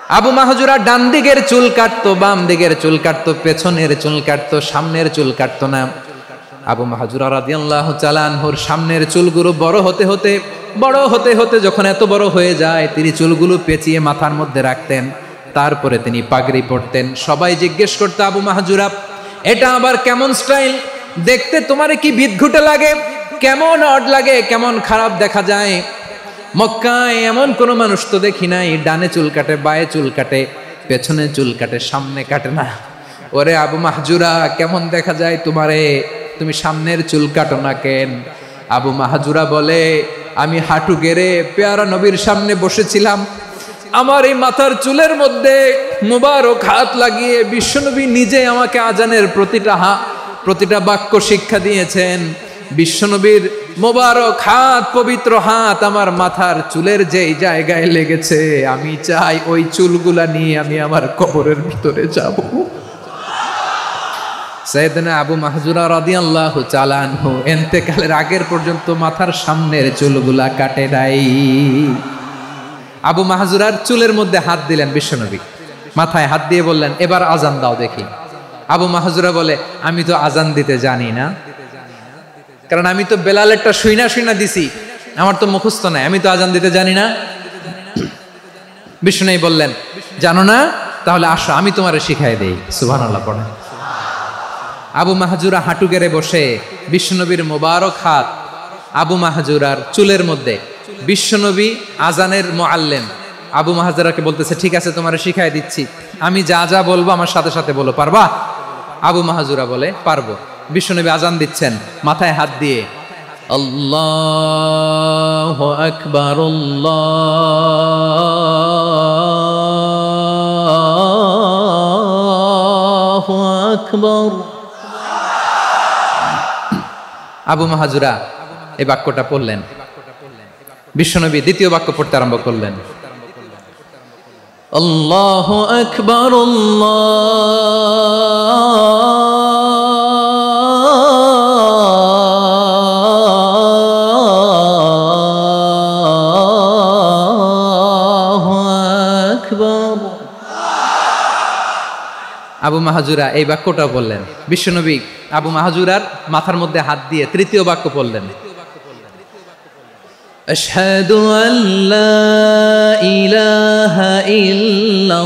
আবু মাহজুরা ডান দিকের চুল কাটতো, বাম দিকের চুল কাটতো, পেছনের চুল কাটতো, সামনের চুল কাটতো না। আবু মাহজুরা রাদিয়াল্লাহু তাআলা আনহুর সামনের চুলগুলো বড় হতে হতে যখন এত বড় হয়ে যায়, তিনি চুলগুলো পেঁচিয়ে মাথার মধ্যে রাখতেন। তারপরে তিনি পাগড়ি পরতেন। সবাই জিজ্ঞেস করতো, আবু মাহজুরা এটা আবার কেমন স্টাইল? দেখতে তোমার কি বিদঘুটে লাগে, কেমন অড লাগে, কেমন খারাপ দেখা যায়। মক্কায় এমন কোন মানুষ তো দেখি নাই ডানে চুল কাটে, বায়ে চুল কাটে, পেছনে চুল কাটে, সামনে কাটে না। ওরে আবু মাহজুরা কেমন দেখা যায় তোমারে, তুমি সামনের চুল কাটো না কেন? আবু মাহজুরা বলে, আমি হাঁটু গেড়ে পেয়ারা নবীর সামনে বসেছিলাম, আমার এই মাথার চুলের মধ্যে মুবারক হাত লাগিয়ে বিশ্বনবী নিজে আমাকে আজানের প্রতিটা বাক্য শিক্ষা দিয়েছেন। বিশ্বনবীর মোবারক হাত, পবিত্র হাত আমার মাথার চুলের যেই জায়গায় লেগেছে, আমি চাই ওই চুলগুলা নিয়ে আমি আমার কবরের ভিতরে যাব। সাইয়েদনা আবু মাহজুরা রাদিয়াল্লাহু তাআলা আনহু ইন্তেকালের আগের পর্যন্ত মাথার সামনের চুলগুলা কাটে নাই। আবু মাহজুরার চুলের মধ্যে হাত দিলেন বিশ্বনবী, মাথায় হাত দিয়ে বললেন, এবার আজান দাও দেখি। আবু মাহজুরা বলে, আমি তো আজান দিতে জানি না, কারণ আমি তো বেলালেরটা শুইনা দিছি, আমার তো মুখস্থ নাই, আমি তো আজান দিতে জানি না। বিষ্ণু বললেন, জানো না? তাহলে আসো আমি তোমারে শিখাই দেই। সুবহানাল্লাহ পড়ে। আবু মাহজুরা হাঁটু গেড়ে বসে, বিশ্বনবীর মোবারক হাত আবু মাহজুরার চুলের মধ্যে। বিশ্বনবী আজানের মুআল্লিম আবু মাহজুরাকে বলতেছে, ঠিক আছে তোমারে শিখাই দিচ্ছি, আমি যা যা বলবো আমার সাথে সাথে বলো, পারবা? আবু মাহজুরা বলে, পারবো। বিশ্বনবী আজান দিচ্ছেন, মাথায় হাত দিয়ে আল্লাহু আকবার, আল্লাহু আকবার। আবু মাহজুরা এই বাক্যটা পড়লেন। বিশ্বনবী দ্বিতীয় বাক্য পড়তে আরম্ভ করলেন, আল্লাহু আকবার, আল্লাহু আকবার। আবু মাহজুরা এই বাক্যটা বললেন। বিশ্বনবী আবু মাহজুরার মাথার মধ্যে হাত দিয়ে তৃতীয় বাক্য পড়লেন, আশহাদু আল্লা ইলাহা ইল্লাল্লাহ,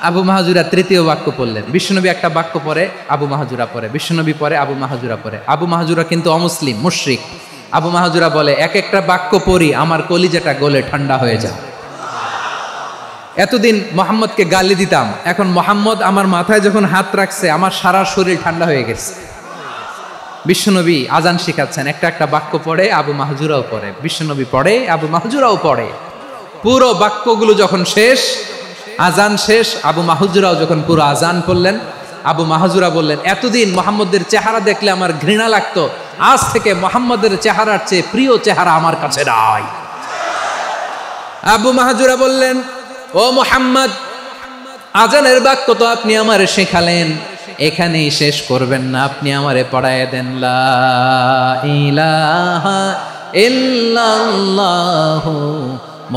আবু মাহজুরা তৃতীয় বাক্য পড়লেন। বিশ্বনবী একটা বাক্য পরে আবু মাহজুরা পরে, বিশ্বনবী পরে আবু মাহজুরা পরে। আবু মাহজুরা কিন্তু অমুসলিম, মুশরিক। আবু মাহজুরা বলে, এক একটা বাক্য পড়ি আমার কলিজাটা গলে ঠান্ডা হয়ে যায়। এতদিন মোহাম্মদকে গালি দিতাম, এখন মোহাম্মদ আমার মাথায় যখন হাত রাখছে আমার সারা শরীর ঠান্ডা হয়ে গেছে। বিশ্বনবী আজান শিখাচ্ছেন, একটা একটা বাক্য পড়ে আবু মাহজুরাও পড়ে, বিশ্বনবী পড়ে আবু মাহজুরাও পড়ে। পুরো বাক্যগুলো যখন শেষ, আজান শেষ, আবু মাহজুরাও যখন পুরো আজান পড়লেন, আবু মাহজুরা বললেন, এতদিন মোহাম্মদের চেহারা দেখলে আমার ঘৃণা লাগতো, আজ থেকে মোহাম্মদের চেহারার চেয়ে প্রিয় চেহারা আমার কাছে নাই। আবু মাহজুরা বললেন, ও মুহাম্মদ, আজানের বাক্য তো আপনি আমারে শেখালেন, এখানেই শেষ করবেন না, আপনি আমারে পড়ায় দেন, লা ইলাহা ইল্লাল্লাহু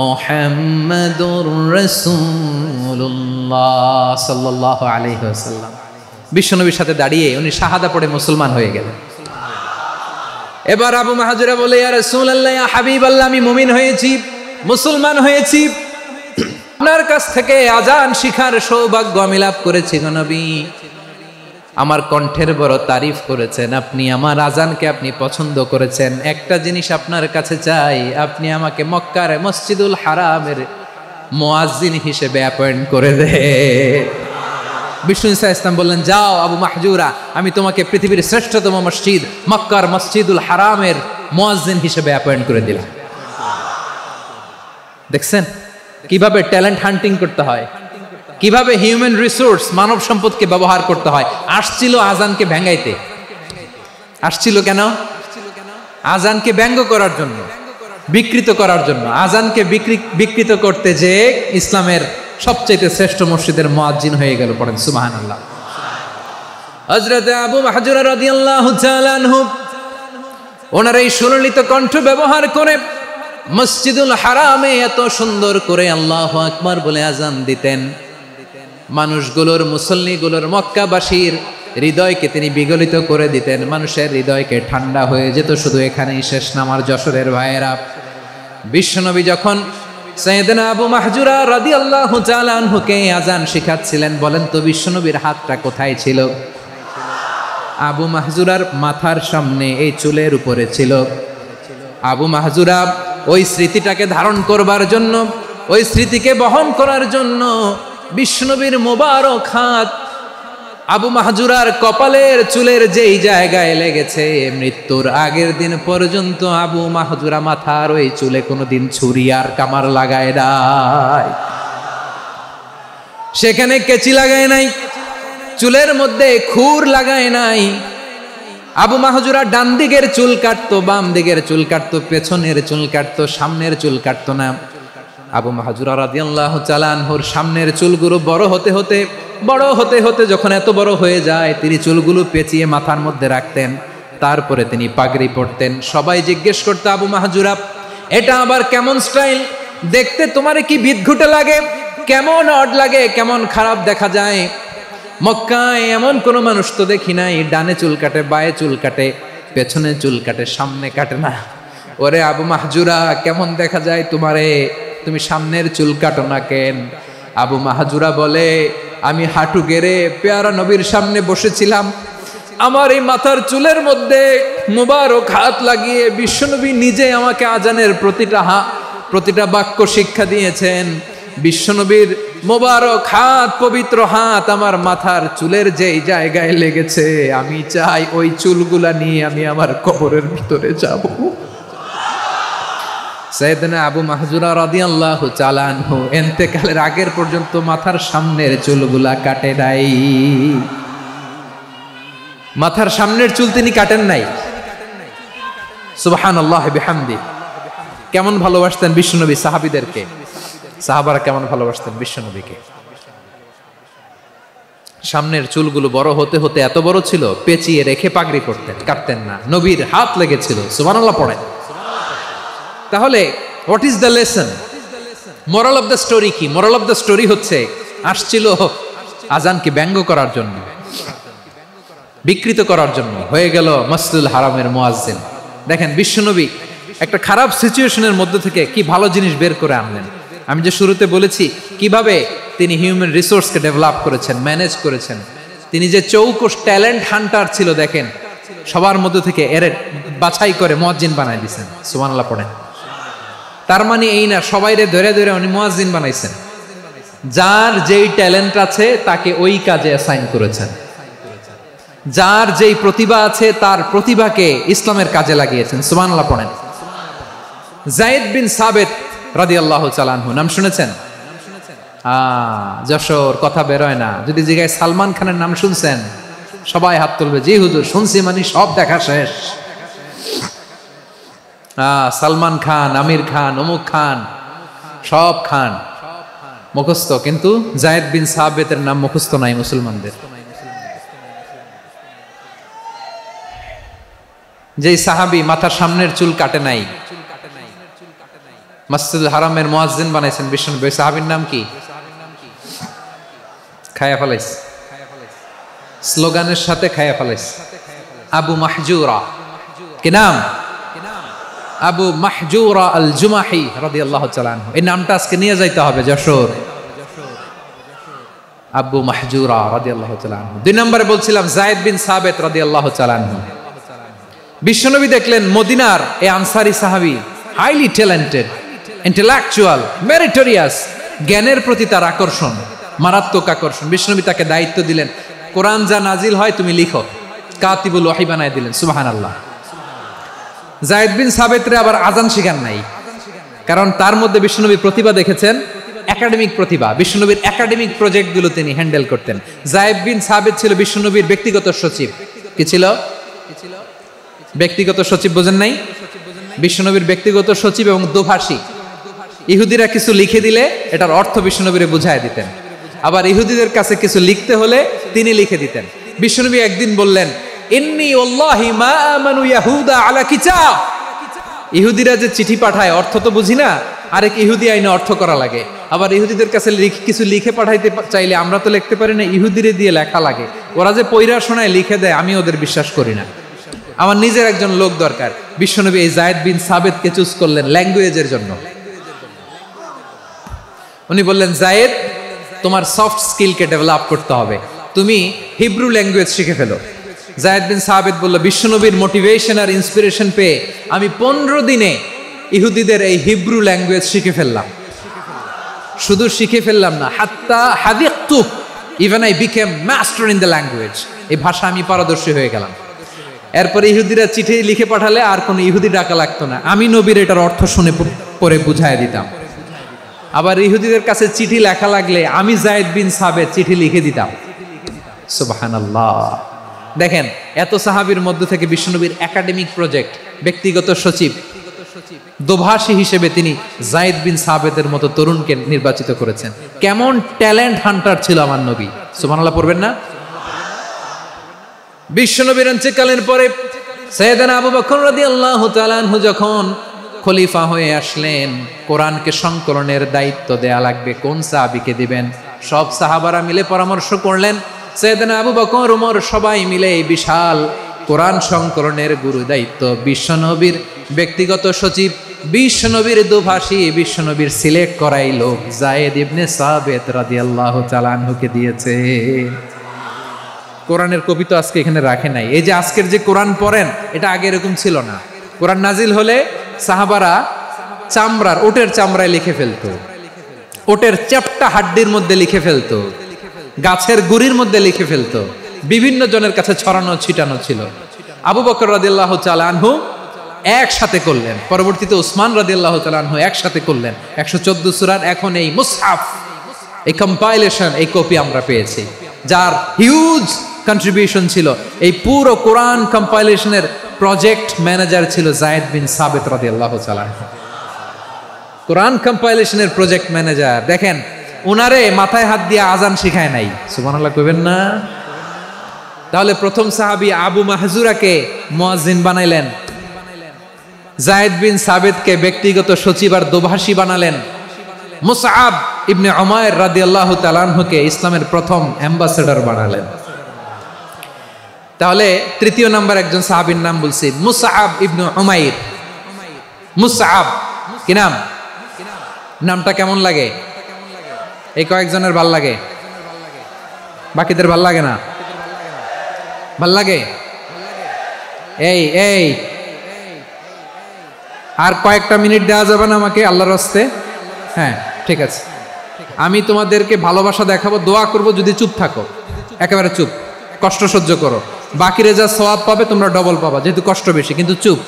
মুহাম্মাদুর রাসূলুল্লাহ সাল্লাল্লাহু আলাইহি ওয়াসাল্লাম। বিশ্বনবীর সাথে দাঁড়িয়ে উনি শাহাদা পড়ে মুসলমান হয়ে গেলেন। এবার আবু মাহজুরা বলে, ইয়া রাসূলুল্লাহ, ইয়া হাবিবাল্লাহ, আমি মুমিন হয়েছি, মুসলমান হয়েছি, আপনার কাছ থেকে আজান শিখার সৌভাগ্য আমি লাভ করেছি গো নবী। আমার কণ্ঠের বড় তারিফ করেছেন আপনি, আমার আজানকে আপনি পছন্দ করেছেন। একটা জিনিস আপনার কাছে চাই, আপনি আমাকে মক্কার মসজিদুল হারামের মুয়াজ্জিন হিসেবে অ্যাপয়েন্ট করে দে। বিষ্ণু ইসা ইসলাম বললেন, যাও আবু মাহজুরা, আমি তোমাকে পৃথিবীর শ্রেষ্ঠতম মসজিদ মক্কার মসজিদুল হারামের মুয়াজ্জিন হিসেবে অ্যাপয়েন্ট করে দিলাম। দেখছেন কিভাবে ট্যালেন্ট হান্টিং করতে হয়, কিভাবে হিউম্যান রিসোর্স মানব সম্পদকে ব্যবহার করতে হয়। আসছিল আজানকে ভেঙ্গাইতে, আসছিল কেন? আজানকে ব্যঙ্গ করার জন্য, বিকৃত করার জন্য। আজানকে বিকৃত করতে যে ইসলামের সবচেয়ে শ্রেষ্ঠ মসজিদের মুয়াজ্জিন হয়ে গেল। পড়েন সুবহানাল্লাহ। হযরত আবু মাহজুরা রাদিয়াল্লাহু তাআলা আনহু ওনার এই সুললিত কণ্ঠ ব্যবহার করে মসজিদুল হারামে এত সুন্দর করে আল্লাহু আকবার বলে আজান দিতেন, মানুষগুলোর, মুসল্লিগুলোর, মক্কাবাসীর হৃদয়কে তিনি বিগলিত করে দিতেন। মানুষের হৃদয়কে ঠান্ডা হয়ে যেত। শুধু এখানেই শেষ না আমার যশোরের ভাইয়েরা, বিশ্বনবী যখন সাইয়েদনা আবু মাহজুরা রাদিয়াল্লাহু তাআলা আনহুকে আজান শিখাচ্ছিলেন, বলেন তো বিশ্বনবীর হাতটা কোথায় ছিল? আবু মাহজুরার মাথার সামনে, এই চুলের উপরে ছিল। আবু মাহজুরা ওই স্মৃতিটাকে ধারণ করবার জন্য, ওই স্মৃতিকে বহন করার জন্য বিশ্বনবীর মোবারক হাত আবু মাহজুরার কপালের চুলের যেই জায়গায় লেগেছে, মৃত্যুর আগের দিন পর্যন্ত আবু মাহজুরা মাথার ওই চুলে কোনোদিন ছুরি আর কামার লাগায় নাই, সেখানে কেচি লাগায় নাই, চুলের মধ্যে খুর লাগায় নাই। আবু মাহজুরা ডান দিকের চুল কাটতো, বাম দিকের চুল কাটতো, পেছনের চুল কাটতো, সামনের চুল কাটতো না। আবু মাহজুরা রাদিয়াল্লাহু তাআলা আনহুর সামনের চুলগুলো বড় হতে হতে যখন এত বড় হয়ে যায়, তিনি চুলগুলো পেঁচিয়ে মাথার মধ্যে রাখতেন, তারপরে তিনি পাগড়ি পরতেন। সবাই জিজ্ঞেস করতো, আবু মাহজুরা এটা আবার কেমন স্টাইল? দেখতে তোমারে কি বিদঘুটে লাগে? কেমন অড লাগে? কেমন খারাপ দেখা যায়? মক্কায় এমন কোনো মানুষ তো দেখি নাই, ডানে চুল কাটে, বায়ে চুল কাটে, পেছনে চুল কাটে, সামনে কাটে না। ওরে আবু মাহজুরা, কেমন দেখা যায় তোমারে? তুমি সামনের চুল কাটো না কেন? আবু মাহজুরা বলে, আমি হাঁটু গেড়ে পেয়ারা নবীর সামনে বসেছিলাম, আমার এই মাথার চুলের মধ্যে মুবারক হাত লাগিয়ে বিশ্বনবী নিজে আমাকে আজানের প্রতিটা বাক্য শিক্ষা দিয়েছেন। বিশ্বনবীর মোবারক হাত, পবিত্র হাত আমার মাথার চুলের যেই জায়গায় লেগেছে, আমি চাই ওই চুলগুলা নিয়ে আমি আমার কবরের ভিতরে যাব। সাইয়েদনা আবু মাহজুরা রাদিয়াল্লাহু তাআলা আনহু ইন্তেকালের আগের পর্যন্ত মাথার সামনের চুলগুলা কাটে নাই। মাথার সামনের চুল তিনি কাটেন নাই। সুবহানাল্লাহ বিহামদি। কেমন ভালোবাসতেন বিশ্বনবী সাহাবীদেরকে, সাহাবারা কেমন ভালোবাসতেন বিশ্বনবীকে। সামনের চুলগুলো বড় হতে হতে এত বড় ছিল, পেঁচিয়ে রেখে পাগড়ি করতেন, কাটতেন না। নবীর হাত লেগেছিল। সুবহানাল্লাহ পড়েন। তাহলে what is the lesson? Moral of the story কি? মোরাল অফ দ্য স্টোরি হচ্ছে, আসছিল আজানকে ব্যঙ্গ করার জন্য, বিকৃত করার জন্য, হয়ে গেল মসজিদুল হারামের মুয়াজ্জিন। দেখেন বিশ্বনবী একটা খারাপ সিচুয়েশনের মধ্যে থেকে কি ভালো জিনিস বের করে আনলেন। আমি যে শুরুতে বলেছি কিভাবে তিনি হিউম্যান রিসোর্সকে ডেভেলপ করেছেন, ম্যানেজ করেছেন। তিনি যে চৌকস ট্যালেন্ট হান্টার ছিল, দেখেন সবার মধ্যে থেকে এর বাছাই করে মুয়াজ্জিন বানাই দিয়েছেন। সুবহানাল্লাহ পড়েন। তার মানে এই না সবাইরে ধরে ধরে উনি মুয়াজ্জিন বানাইছেন। যার যেই ট্যালেন্ট আছে তাকে ওই কাজে অ্যাসাইন করেছেন। যার যেই প্রতিভা আছে তার প্রতিভাকে ইসলামের কাজে লাগিয়েছেন। সুবহানাল্লাহ পড়েন। যায়েদ বিন সাবিত রাদিয়াল্লাহু তাআলা আনহু নাম শুনেছেন? যশোর কথা বেরোয় না। যদি জিজ্ঞাসা সালমান খানের নাম শুনছেন, সবাই হাত তুলবে, জি হুজুর শুনছি, মানে সব দেখা শেষ। সালমান খান, আমির খান, অমুক খান, সব খান মুখস্থ, কিন্তু যায়েদ বিন সাবিতের নাম মুখস্থ নাই মুসলমানদের। যেই সাহাবী মাথার সামনের চুল কাটে নাই, মসজিদুল হারামের মুয়াজ্জিন বানাইছেন বিশ্বনবী, সাহাবীর নাম কি? খায়া ফেলাইছে, স্লোগানের সাথে খায়া ফেলাইছে। আবু মাহজুরা। কি নাম? আবু মাহজুরা আল জুমাহি রাদিয়াল্লাহু তাআলা আনহু। এই নামটা আজকে নিয়ে যাইতে হবে যশোর। আবু মাহজুরা রাদিয়াল্লাহু তাআলা আনহু। 2 নম্বরে বলছিলাম যায়েদ বিন সাবিত রাদিয়াল্লাহু তাআলা আনহু। বিশ্বনবী দেখলেন মদিনার এই আনসারী সাহাবী হাইলি ট্যালেন্টেড, ইন্টেলেকচুয়াল, মেরিটোরিয়াস, জ্ঞানের প্রতি তার আকর্ষণ, মারাত্মক আকর্ষণ। বিশ্বনবী তাকে দায়িত্ব দিলেন, কোরআন যা নাজিল হয় তুমি লিখো, কাতিবুল ওহী বানায় দিলেন। সুবহানাল্লাহ। যায়েদ বিন সাবিতরে আবার আজান শিখান নাই, কারণ তার মধ্যে বিশ্বনবী প্রতিভা দেখেছেন, একাডেমিক প্রতিভা। বিশ্বনবীর একাডেমিক প্রজেক্টগুলো তিনি হ্যান্ডেল করতেন। যায়েদ বিন সাবিত ছিল বিশ্বনবীর ব্যক্তিগত সচিব। কি ছিল? ব্যক্তিগত সচিব। বোঝেন নাই? বিশ্বনবীর ব্যক্তিগত সচিব এবং দোভাষী। ইহুদিরা কিছু লিখে দিলে এটার অর্থ বিশ্বনবীরে বুঝায় দিতেন, আবার ইহুদিদের কাছে কিছু লিখতে হলে তিনি লিখে দিতেন। বিশ্বনবী একদিন বললেন, ইন্নী ওয়াল্লাহি মা আমানু ইয়াহুদা আলা কিতাব। ইহুদিরা যে চিঠি পাঠায় অর্থ তো বুঝি না, আরেক ইহুদি আইনে অর্থ করা লাগে। আবার ইহুদিদের কাছে কিছু লিখে পাঠাইতে চাইলে আমরা তো লিখতে পারি না, ইহুদিরে দিয়ে লেখা লাগে। ওরা যে পয়রা শোনায় লিখে দেয়, আমি ওদের বিশ্বাস করি না। আমার নিজের একজন লোক দরকার। বিশ্বনবী এই যায়েদ বিন সাবেতকে চুজ করলেন ল্যাঙ্গুয়েজের জন্য। উনি বললেন, যায়েদ, তোমার সফট স্কিলকে ডেভেলপ করতে হবে, তুমি হিব্রু ল্যাঙ্গুয়েজ শিখে ফেলো। যায়েদ বিন সাবেত বলল, বিশ্বনবীর মোটিভেশন আর ইন্সপিরেশন পেয়ে আমি 15 দিনে ইহুদিদের এই হিব্রু ল্যাঙ্গুয়েজ শিখে ফেললাম। শুধু শিখে ফেললাম না, হাত্তা হাদিকতু, even I became master in the language. এই ভাষা আমি পারদর্শী হয়ে গেলাম। এরপরে ইহুদিরা চিঠি লিখে পাঠালে আর কোনো ইহুদি ডাকা লাগতো না, আমি নবীর এটার অর্থ শুনে পরে বুঝাই দিতাম। আবার ইহুদিদের কাছে চিঠি লেখা লাগলে আমি যায়েদ বিন সাবেত চিঠি লিখে দিতাম। সুবহানাল্লাহ। দেখেন, এত সাহাবীর মধ্য থেকে বিশ্বনবীর একাডেমিক প্রজেক্ট, ব্যক্তিগত সচিব, দোভাষী হিসেবে তিনি যায়েদ বিন সাবেতের মতো তরুণকে নির্বাচিত করেছেন। কেমন ট্যালেন্ট হান্টার ছিল আমার নবী! সুবহানাল্লাহ পড়বেন না? বিশ্বনবীর ইন্তেকালের পরে সাইয়েদনা আবু বকর রাদিয়াল্লাহু তাআলা আনহু যখন খলিফা হয়ে আসলেন, কোরআনকে সংকলনের দায়িত্ব দেয়া লাগবে, কোন সাহাবীকে দিবেন? সব সাহাবারা মিলে পরামর্শ করলেন। সাইয়েদনা আবু বকর, ওমর সবাই মিলে এই বিশাল কোরআন সংকলনের গুরু দায়িত্ব বিশ্বনবীর ব্যক্তিগত সচিব, বিশ্বনবীর দোভাষী, বিশ্বনবীর সিলেক্ট করাই লোক যায়েদ ইবনে সাবেত রাদিয়াল্লাহু তাআলা আনহুকে দিয়েছে। কোরআনের কপি তো আজকে এখানে রাখে নাই। এই যে আজকের যে কোরআন পড়েন, এটা আগে এরকম ছিল না। কোরআন নাজিল হলে সাহাবারা চামড়ার, ওটের চামড়ায় লিখে ফেলতো, ওটের চ্যাপ্টা হাড্ডির মধ্যে লিখে ফেলতো, গাছের গুড়ির মধ্যে লিখে ফেলতো, বিভিন্ন জনের কাছে ছড়ানো ছিটানো ছিল। আবু বকর রাদিয়াল্লাহু তাআলা আনহু একসাথে করলেন, পরবর্তীতে উসমান রাদিয়াল্লাহু তাআলা আনহু একসাথে করলেন। 114 সূরার এখন এই মুসহাফ, এই কম্পাইলেশন, এই কপি আমরা পেয়েছি, যার হিউজ কন্ট্রিবিউশন ছিল। এই পুরো কোরআন কম্পাইলেশনের প্রজেক্ট ম্যানেজার ছিল যায়েদ বিন সাবেত রাদিয়াল্লাহু তাআলা। কোরআন কম্পাইলেশনের প্রজেক্ট ম্যানেজার। দেখেন, উনারে মাথায় হাত দিয়ে আজান শিখায় নাই। সুবহানাল্লাহ কইবেন না? তাহলে প্রথম সাহাবী আবু মাহজুরাকে মুয়াজ্জিন বানাইলেন, যায়েদ বিন সাবেতকে ব্যক্তিগত সচিব আর দোভাষী বানালেন, মুসআব ইবনে উমাইর রাদিয়াল্লাহু তাআলা আনহুকে ইসলামের প্রথম অ্যাম্বাসেডর বানালেন। তাহলে তৃতীয় নাম্বার একজন সাহাবীর নাম বলছি, মুসআব ইবনে উমাইর। মুসআব কি নাম? নামটা কেমন লাগে? এই কয়েকজনের ভাল লাগে, বাকিদের ভাল লাগে না? ভাল লাগে? এই এই আর কয়েকটা মিনিট দেওয়া যাবে না আমাকে আল্লাহর রাস্তে? হ্যাঁ, ঠিক আছে। আমি তোমাদেরকে ভালোবাসা দেখাবো, দোয়া করব, যদি চুপ থাকো, একেবারে চুপ, কষ্ট সহ্য করো, বাকিরে যা সওয়াব পাবে তোমরা ডবল পাবা, যেহেতু কষ্ট বেশি, কিন্তু চুপ।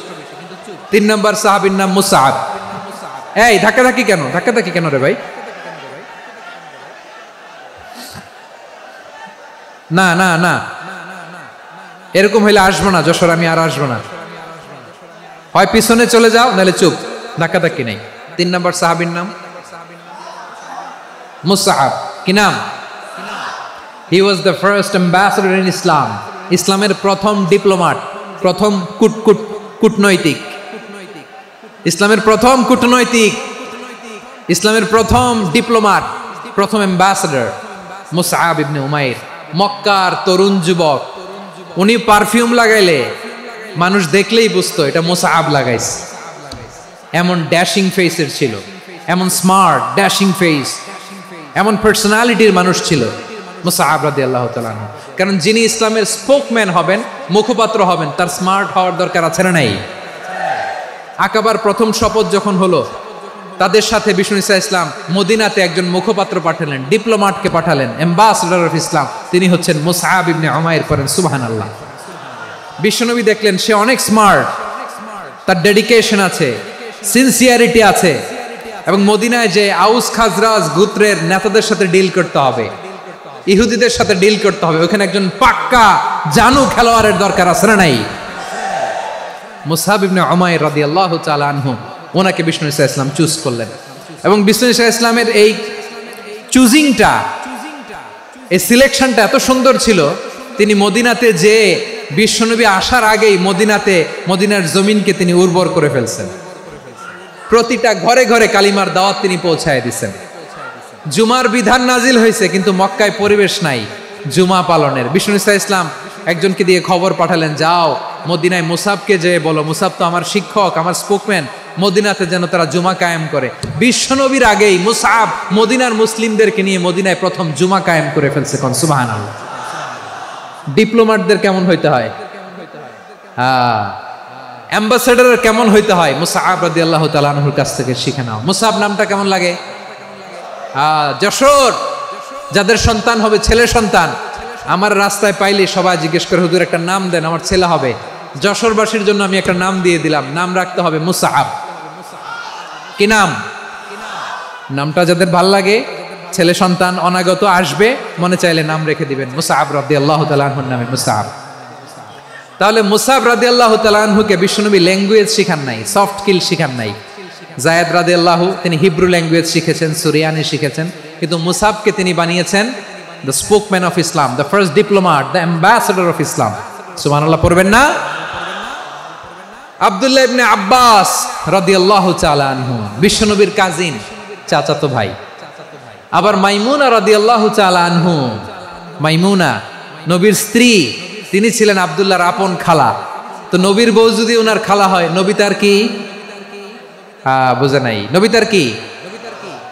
3 নম্বর সাহাবীর নাম মুসআব। এই ধাক্কাধাক্কি কেন? ধাক্কাধাক্কি কেন রে ভাই? না না না, এরকম হইলে আসবো না যশোর, আমি আর আসবো না। হয় পিছনে চলে যাও, নাহলে চুপ, ধাক্কাধাক্কি নেই। 3 নম্বর সাহাবীর নাম মুসআব। কি নাম? He was the first ambassador in Islam. ইসলামের প্রথম ডিপ্লোম্যাট, প্রথম কূটনৈতিক, ইসলামের প্রথম কূটনৈতিক, ইসলামের প্রথম ডিপ্লোম্যাট, প্রথম অ্যাম্বাসেডর মুসআব ইবনে উমাইর। মক্কার তরুণ যুবক, উনি পারফিউম লাগাইলে মানুষ দেখলেই বুঝতো এটা মুসআব লাগাইছে। এমন ড্যাশিং ফেসের ছিল, এমন স্মার্ট ড্যাশিং ফেস, এমন পার্সোনালিটির মানুষ ছিল মুসআব রাদিয়াল্লাহু তাআলা। কারণ যিনি ইসলামের স্পোকম্যান হবেন, মুখপাত্র হবেন, তার স্মার্ট হওয়ার দরকার আছে না নাই? আকাবার প্রথম শপথ যখন হলো, তাদের সাথে বিষ্ণু ঈসা ইসলাম মদিনাতে একজন মুখপাত্র পাঠালেন, ডিপ্লোম্যাটকে পাঠালেন, অ্যাম্বাসেডর অফ ইসলাম, তিনি হচ্ছেন মুসআব ইবনে উমাইর। পড়েন সুবহানাল্লাহ। বিশ্বনবী দেখলেন সে অনেক স্মার্ট, তার ডেডিকেশন আছে, সিনসিয়ারিটি আছে, এবং মদিনায় যে আউস খাজরাজ গোত্রের নেতাদের সাথে ডিল করতে হবে, ইহুদিদের সাথে ডিল করতে হবে, ওখানে একজন পাক্কা জানু খেলোয়াড়ের দরকার আছে না নাই? মুসআব ইবনে উমাইর রাদিয়াল্লাহু তাআলা আনহু, ওনাকে বিষ্ণু ঈসা ইসলাম চুজ করলেন। এবং বিষ্ণু ঈসা ইসলামের এই চুজিংটা, এই সিলেকশনটা এত সুন্দর ছিল, তিনি মদিনাতে যে বিশ্বনবী আসার আগেই মদিনার জমিনকে তিনি উর্বর করে ফেলছেন। প্রতিটা ঘরে ঘরে কালিমার দাওয়াত তিনি পৌঁছায় দিচ্ছেন। জুমার বিধান নাজিল হয়েছে, কিন্তু মক্কায় পরিবেশ নাই জুমা পালনের। বিষ্ণু ইসলাম একজনকে দিয়ে খবর পাঠালেন, যাও মদিনায় মুসাবকে যে বলো, মুসাব তো আমার শিক্ষক, আমার স্পোকম্যান, মদিনাতে যেন তারা জুমা কায়েম করে। বিশ্বনবীর আগেই মুসাব মদিনার মুসলিমদেরকে নিয়ে মদিনায় প্রথম জুমা কায়েম করে ফেলছে। কোন সুবহানাল্লাহ। ডিপ্লোমাটদের কেমন হইতে হয়, অ্যাম্বাসেডারের কেমন হইতে হয়, মুসাব রাদিয়াল্লাহু তাআলা আনহুর কাছ থেকে শিখে নাও। মুসাব নামটা কেমন লাগে? যশোর যাদের সন্তান হবে, ছেলে সন্তান, আমার রাস্তায় পাইলে সবাই জিজ্ঞেস করে, হুজুর একটা নাম দেন, আমার ছেলে হবে। যশোরবাসীর জন্য আমি একটা নাম দিয়ে দিলাম, নাম রাখতে হবে মুসাব। কি নাম? নামটা যাদের ভাল লাগে, ছেলে সন্তান অনাগত আসবে, মনে চাইলে নাম রেখে দিবেন মুসাব রাদিয়াল্লাহু তাআলা আনহুর নামে মুসাব। তাহলে মুসাব রাদিয়াল্লাহু তাআলা আনহুকে বিশ্বনবী ল্যাঙ্গুয়েজ শিখান নাই, সফট স্কিল শিখান নাই। জায়েদ রাদিয়াল্লাহু তিনি হিব্রু ল্যাঙ্গুয়েজ শিখেছেন, সুরিয়ানি শিখেছেন, কিন্তু মুসাবকে তিনি বানিয়েছেন the spokesman of Islam, the first diplomat, the ambassador of Islam. সুবহানাল্লাহ পড়বেন না? আব্দুল্লাহ ইবনে আব্বাস রাদিয়াল্লাহু তাআলা আনহু বিশ্বনবীর কাজিন, চাচাতো ভাই। আবার মাইমুনা রাদিয়াল্লাহু তাআলা আনহু, মাইমুনা নবীর স্ত্রী, তিনি ছিলেন আব্দুল্লাহর আপন খালা। তো নবীর বউ যদি ওনার খালা হয়, নবী তার কি? বুঝে নাই, নবী তার কি?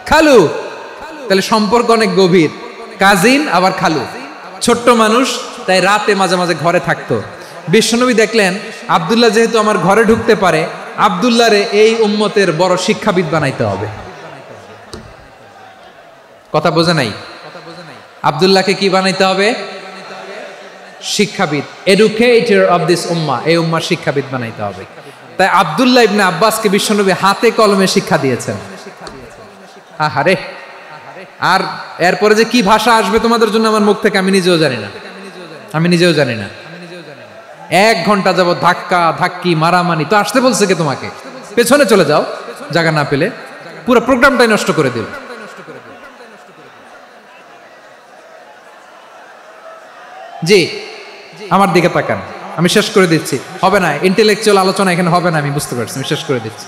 খালু। তাহলে সম্পর্ক অনেক গভীর, কাজিন আবার খালু। ছোট্ট মানুষ, তাই রাতে মাঝে মাঝে ঘরে থাকতো। বিশ্বনবী দেখলেন আব্দুল্লাহ যেহেতু আমার ঘরে ঢুকতে পারে, আব্দুল্লাহরে এই উম্মতের বড় শিক্ষাবিদ বানাইতে হবে। কথা বোঝে নাই? আব্দুল্লাহকে কি বানাইতে হবে? শিক্ষাবিদ, এডুকেটর অফ দিস উম্মাহ, এই উম্মার শিক্ষাবিদ বানাইতে হবে। তাই আব্দুল্লাহ ইবনে আব্বাসকে বিশ্বনবী হাতে কলমে শিক্ষা দিয়েছেন। আহারে, আর এরপরে যে কি ভাষা আসবে তোমাদের জন্য আমার মুখ থেকে আমি নিজেও জানি না। 1 ঘন্টা যাবত ধাক্কা ধাক্কি মারামারি। তো আসতে বলছে কে তোমাকে? পেছনে চলে যাও, জায়গা না পেলে। পুরো প্রোগ্রামটাই নষ্ট করে দিল। জি, আমার দিকে তাকান, আমি শেষ করে দিচ্ছি। হবে না, ইন্টেলেকচুয়াল আলোচনা এখানে হবে না, আমি বুঝতে পারছি, আমি শেষ করে দিচ্ছি।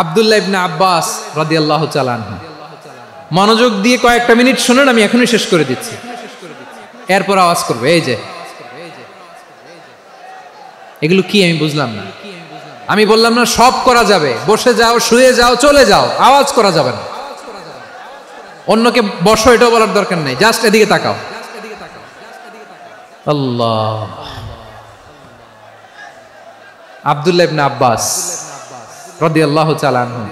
আব্দুল্লাহ ইবনে আব্বাস রাদিয়াল্লাহু তাআলা আনহু, মনোযোগ দিয়ে কয়েকটা মিনিট শুনুন, আমি এখনই শেষ করে দিচ্ছি, এরপর আওয়াজ করবে। এই যে এগুলো কি আমি বুঝলাম না। আমি বললাম না সব করা যাবে, বসে যাও, শুয়ে যাও, চলে যাও, আওয়াজ করা যাবে না। অন্যকে বসো এটাও বলার দরকার নেই, জাস্ট এদিকে তাকাও। আল্লাহ। আব্দুল্লাহ ইবনে আব্বাস রাদিয়াল্লাহু তাআলা আনহু,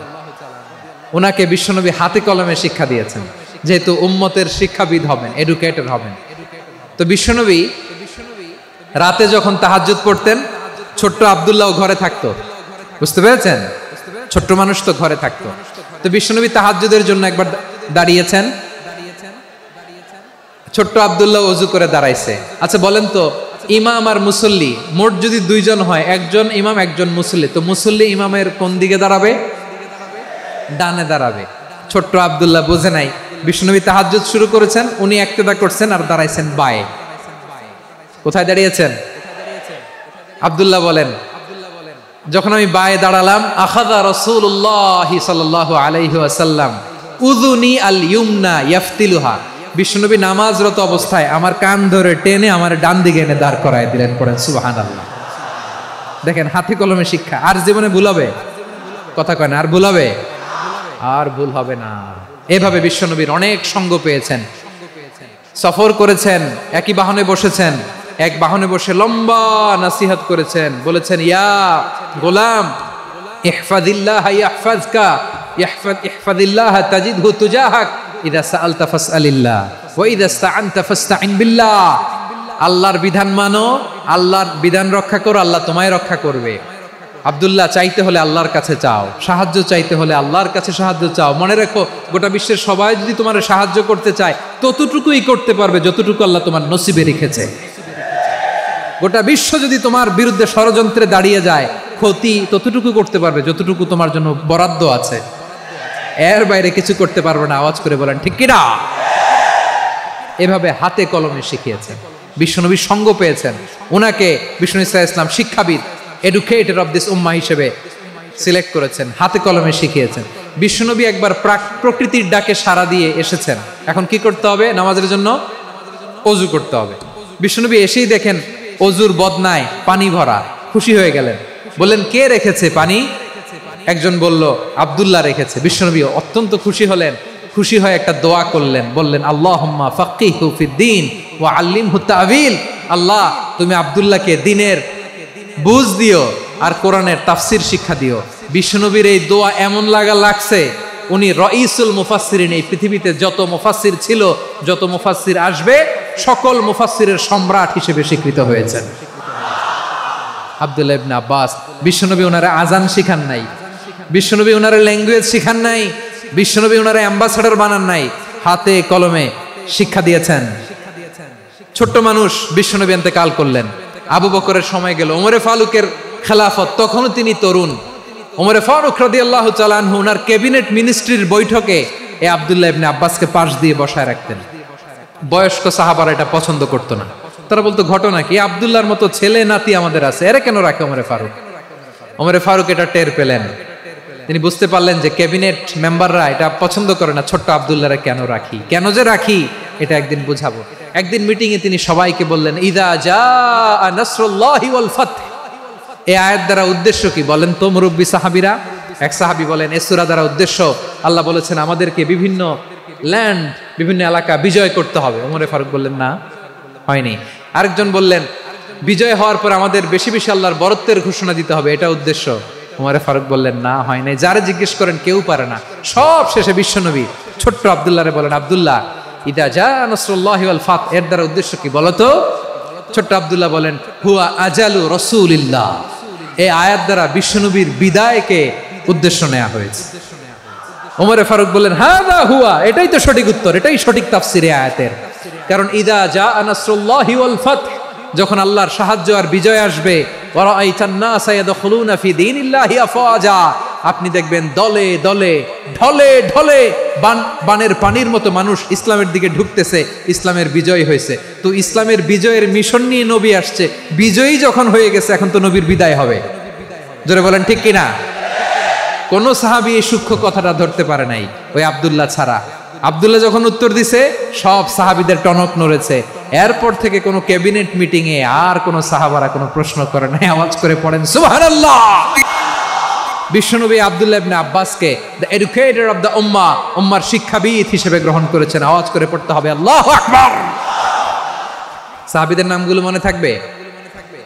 ওনাকে বিশ্বনবী হাতে কলমে শিক্ষা দিয়েছেন, যেহেতু উম্মতের শিক্ষাবিদ হবেন, এডুকেটর হবেন। তো বিশ্বনবী রাতে যখন তাহাজ্জুদ পড়তেন, ছোট্ট আব্দুল্লাহ ঘরে থাকতো। বুঝতে পেরেছেন? ছোট্ট মানুষ তো ঘরে থাকতো। তো বিশ্বনবী তাহাজ্জুদের জন্য একবার দাঁড়িয়েছেন, ছোট্ট আব্দুল্লাহ ওযু করে দাঁড়াইছে। আচ্ছা বলেন তো, ইমাম আর মুসল্লি মোট যদি 2 জন হয়, একজন ইমাম একজন মুসল্লি, তো মুসল্লি ইমামের কোন দিকে দাঁড়াবে? ডানে দাঁড়াবে। ছোট্ট আব্দুল্লাহ বুঝে নাই, বিশ্বনবী তাহাজ্জুদ শুরু করেছেন, উনি ইক্তেদা করছেন আর দাঁড়াইছেন বায়ে। কোথায় দাঁড়িয়েছেন? আব্দুল্লাহ বলেন, যখন আমি বায়ে দাঁড়ালাম, আখাযা রাসূলুল্লাহ সাল্লাল্লাহু আলাইহি ওয়াসাল্লাম উযুনি আল ইউমনা ইয়াফতিলুহা, বিশ্বনবী নামাজরত অবস্থায় আমার কান ধরে টেনে আমার ডান দিকে এনে দাঁড় করায় দিলেন। পড়েন সুবহানাল্লাহ। দেখেন হাতে কলমে শিক্ষা। আর জীবনে ভুল হবে? কথা কয় না, আর ভুল হবে? আর ভুল হবে না। এভাবে বিশ্বনবীর অনেক সঙ্গ পেয়েছেন, সফর করেছেন, একই বাহনে বসেছেন, এক বাহনে বসে লম্বা নসিহত করেছেন, বলেছেন, ইয়া গোলাম ইহফাজিল্লাহ ইয়াহফাজকা, ইহফাজিল্লাহ তাজিদহু তুজাহাক, ইযা সাআলতা ফাসআলিল্লাহ ওয়া ইযা ইসতাআনতা ফাসতাইন বিল্লাহ। আল্লাহর বিধান মানো, আল্লাহর বিধান রক্ষা করো, আল্লাহ তোমায় রক্ষা করবে। আব্দুল্লাহ, চাইতে হলে আল্লাহর কাছে চাও, সাহায্য চাইতে হলে আল্লাহর কাছে সাহায্য চাও। মনে রেখো, গোটা বিশ্বের সবাই যদি তোমার সাহায্য করতে চায়, ততটুকুই করতে পারবে যতটুকু আল্লাহ তোমার নসিবে রেখেছে। গোটা বিশ্ব যদি তোমার বিরুদ্ধে ষড়যন্ত্রে দাঁড়িয়ে যায়, ক্ষতি ততটুকু করতে পারবে যতটুকু তোমার জন্য বরাদ্দ আছে, এর বাইরে কিছু করতে পারবে না। আওয়াজ করে বলেন ঠিক কিনা? এভাবে হাতে কলমে শিখিয়েছেন। বিশ্বনবী সঙ্গ পেয়েছেন, ওনাকে বিষ্ণু ইসা ইসলাম শিক্ষাবিদ, এডুকেটর অফ দিস উম্মাহ হিসেবে সিলেক্ট করেছেন, হাতে কলমে শিখিয়েছেন। বিশ্বনবী একবার প্রকৃতির ডাকে সাড়া দিয়ে এসেছেন, এখন কি করতে হবে? নামাজের জন্য অজু করতে হবে। বিশ্বনবী এসেই দেখেন অজুর বদনায় পানি ভরা, খুশি হয়ে গেলেন, বললেন কে রেখেছে পানি? একজন বলল আব্দুল্লাহ রেখেছে। বিশ্বনবী অত্যন্ত খুশি হলেন, খুশি হয়ে একটা দোয়া করলেন, বললেন আল্লাহুম্মা ফাক্কিহু ফিদ্দীন ওয়া আল্লিমহু তা'ওয়ীল, আল্লাহ তুমি আব্দুল্লাহকে দ্বীনের বুঝ দিও আর কোরআনের তাফসীর শিক্ষা দিও। বিশ্বনবীর এই দোয়া এমন লাগছে, উনি রাইসুল মুফাসসিরিন, এই পৃথিবীতে যত মুফাসসির ছিল, যত মুফাসসির আসবে, সকল মুফাসসিরের সম্রাট হিসেবে স্বীকৃত হয়েছেন আব্দুল্লাহ ইবনে আব্বাস। বিশ্বনবী ওনারা আজান শিখান নাই, বিশ্বনবী ওনারা ল্যাঙ্গুয়েজ শিখান নাই, বিশ্বনবী ওনারা অ্যাম্বাসাডর বানান নাই, হাতে কলমে শিক্ষা দিয়েছেন। ছোট্ট মানুষ বিশ্বনবী ইন্তেকাল করলেন, আবু বকরের সময় গেল, ওমরে ফারুকের খেলাফত, তখনও তিনি তরুণ। ওমরে ফারুক রাদিয়াল্লাহু তাআলা আনহু ওনার ক্যাবিনেট মিনিস্ট্রির বৈঠকে এই আব্দুল্লাহ ইবনে আব্বাসকে পাশ দিয়ে বসায় রাখতেন। বয়স্ক সাহাবারা এটা পছন্দ করতো না, তারা বলতো ঘটনা কি, আব্দুল্লাহর মতো ছেলে নাতি আমাদের আছে, এরা কেন রাখে ওমরে ফারুক? ওমরে ফারুক এটা টের পেলেন, তিনি বুঝতে পারলেন যে ক্যাবিনেট মেম্বাররা এটা পছন্দ করে না, ছোট্ট আব্দুল্লাহরা কেন রাখি, কেন যে রাখি এটা একদিন বুঝাবো। একদিন মিটিং এ তিনি সবাইকে বললেন ইদা জাআ নাসরুল্লাহি ওয়াল ফাতহ, এই আয়াত দ্বারা উদ্দেশ্য কি বলেন তো মুরব্বী সাহাবীরা? এক সাহাবী বলেন এই সূরা দ্বারা উদ্দেশ্য, আল্লাহ বলেছেন আমাদেরকে বিভিন্ন ল্যান্ড, বিভিন্ন এলাকা বিজয় করতে হবে। ওমরে ফারুক বললেন না, হয়নি। আরেকজন বললেন বিজয় হওয়ার পর আমাদের বেশি বেশি আল্লাহর বরত্বের ঘোষণা দিতে হবে, এটা উদ্দেশ্য। ওমরে ফারুক বললেন না, হয় নাই। যারা জিজ্ঞেস করেন কেউ পারে না। সব শেষে বিশ্বনবী ছোট্ট আব্দুল্লাহরে বলেন আব্দুল্লাহ ইদা জাআ নাসরুল্লাহি ওয়াল ফাতহ, এর দ্বারা উদ্দেশ্য কি বলো তো? ছোট্ট আব্দুল্লাহ বলেন হুয়া আজালু রাসূলিল্লাহ, এই আয়াত দ্বারা বিশ্বনবীর বিদায়কে উদ্দেশ্য নেওয়া হয়েছে। ওমরে ফারুক বললেন হাযা হুয়া, এটাই তো সঠিক উত্তর, এটাই সঠিক তাফসীর এই আয়াতের। কারণ ইদা জাআ নাসরুল্লাহি ওয়াল ফাতহ, যখন আল্লাহর সাহায্য আর বিজয় আসবে, ওয়া রাআইতান নাসা ইয়াদখুলুনা ফি দীনিল্লাহি আফওয়াজা, আপনি দেখবেন দলে দলে ঢলে ঢলে বানের পানির মতো মানুষ ইসলামের দিকে ঢুকতেছে, ইসলামের বিজয় হয়েছে। তো ইসলামের বিজয়ের মিশন নিয়ে নবী আসছে, বিজয়ী যখন হয়ে গেছে এখন তো নবীর বিদায় হবে। জোরে বলেন ঠিক কিনা? কোন সাহাবী এই সূক্ষ্ম কথাটা ধরতে পারে নাই, ওই আব্দুল্লাহ ছাড়া। আব্দুল্লাহ যখন উত্তর দিছে সব সাহাবীদের টনক নড়েছে। এরপর থেকে কোনো ক্যাবিনেট মিটিং এ আর কোনো সাহাবারা কোনো প্রশ্ন করে নাই, আওয়াজ করে পড়েন সুবহানাল্লাহ। বিশ্বনবী আব্দুল্লাহ ইবনে আব্বাসকে দ্য এডুকেটর অফ দ্য উম্মাহ, উম্মার শিক্ষাবিদ হিসেবে গ্রহণ করেছেন। আওয়াজ করে পড়তে হবে আল্লাহু আকবার। সাহাবীদের নামগুলো মনে থাকবে?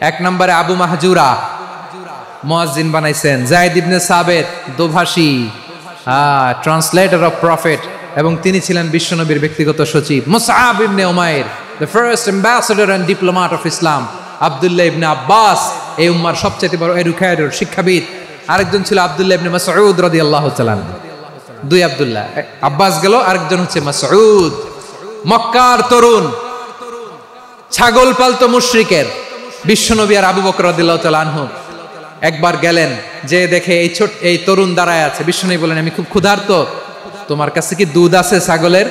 এক নম্বরে আবু মাহজুরা, মুয়াজ্জিন বানাইছেন। যায়েদ ইবনে সাবিত, দোভাষী, ট্রান্সলেটর অফ প্রফেট, এবং তিনি ছিলেন বিশ্বনবীর ব্যক্তিগত সচিব। Musab ibn Umair, the first ambassador and diplomat of Islam. Abdullah ibn Abbas, এই উম্মার সবচেয়ে বড় এডুকেটর, শিক্ষাবিদ। আরেকজন ছিল আব্দুল্লাহ ইবনে মাসউদ রাদিয়াল্লাহু তাআলা। দুই আব্দুল্লাহ, আব্বাস গেল, আরেকজন হচ্ছে মাসউদ। মক্কার তরুণ, ছাগল পালতো মুশরিকের। বিশ্বনবী আর আবু বকর রাদিয়াল্লাহু তাআলা আনহু একবার গেলেন, যে দেখে এই তরুণ দাঁড়ায় আছে। বিশ্বনবী বলেন আমি খুব ক্ষুধার্ত, তোমার কাছে কি দুধ আছে ছাগলের?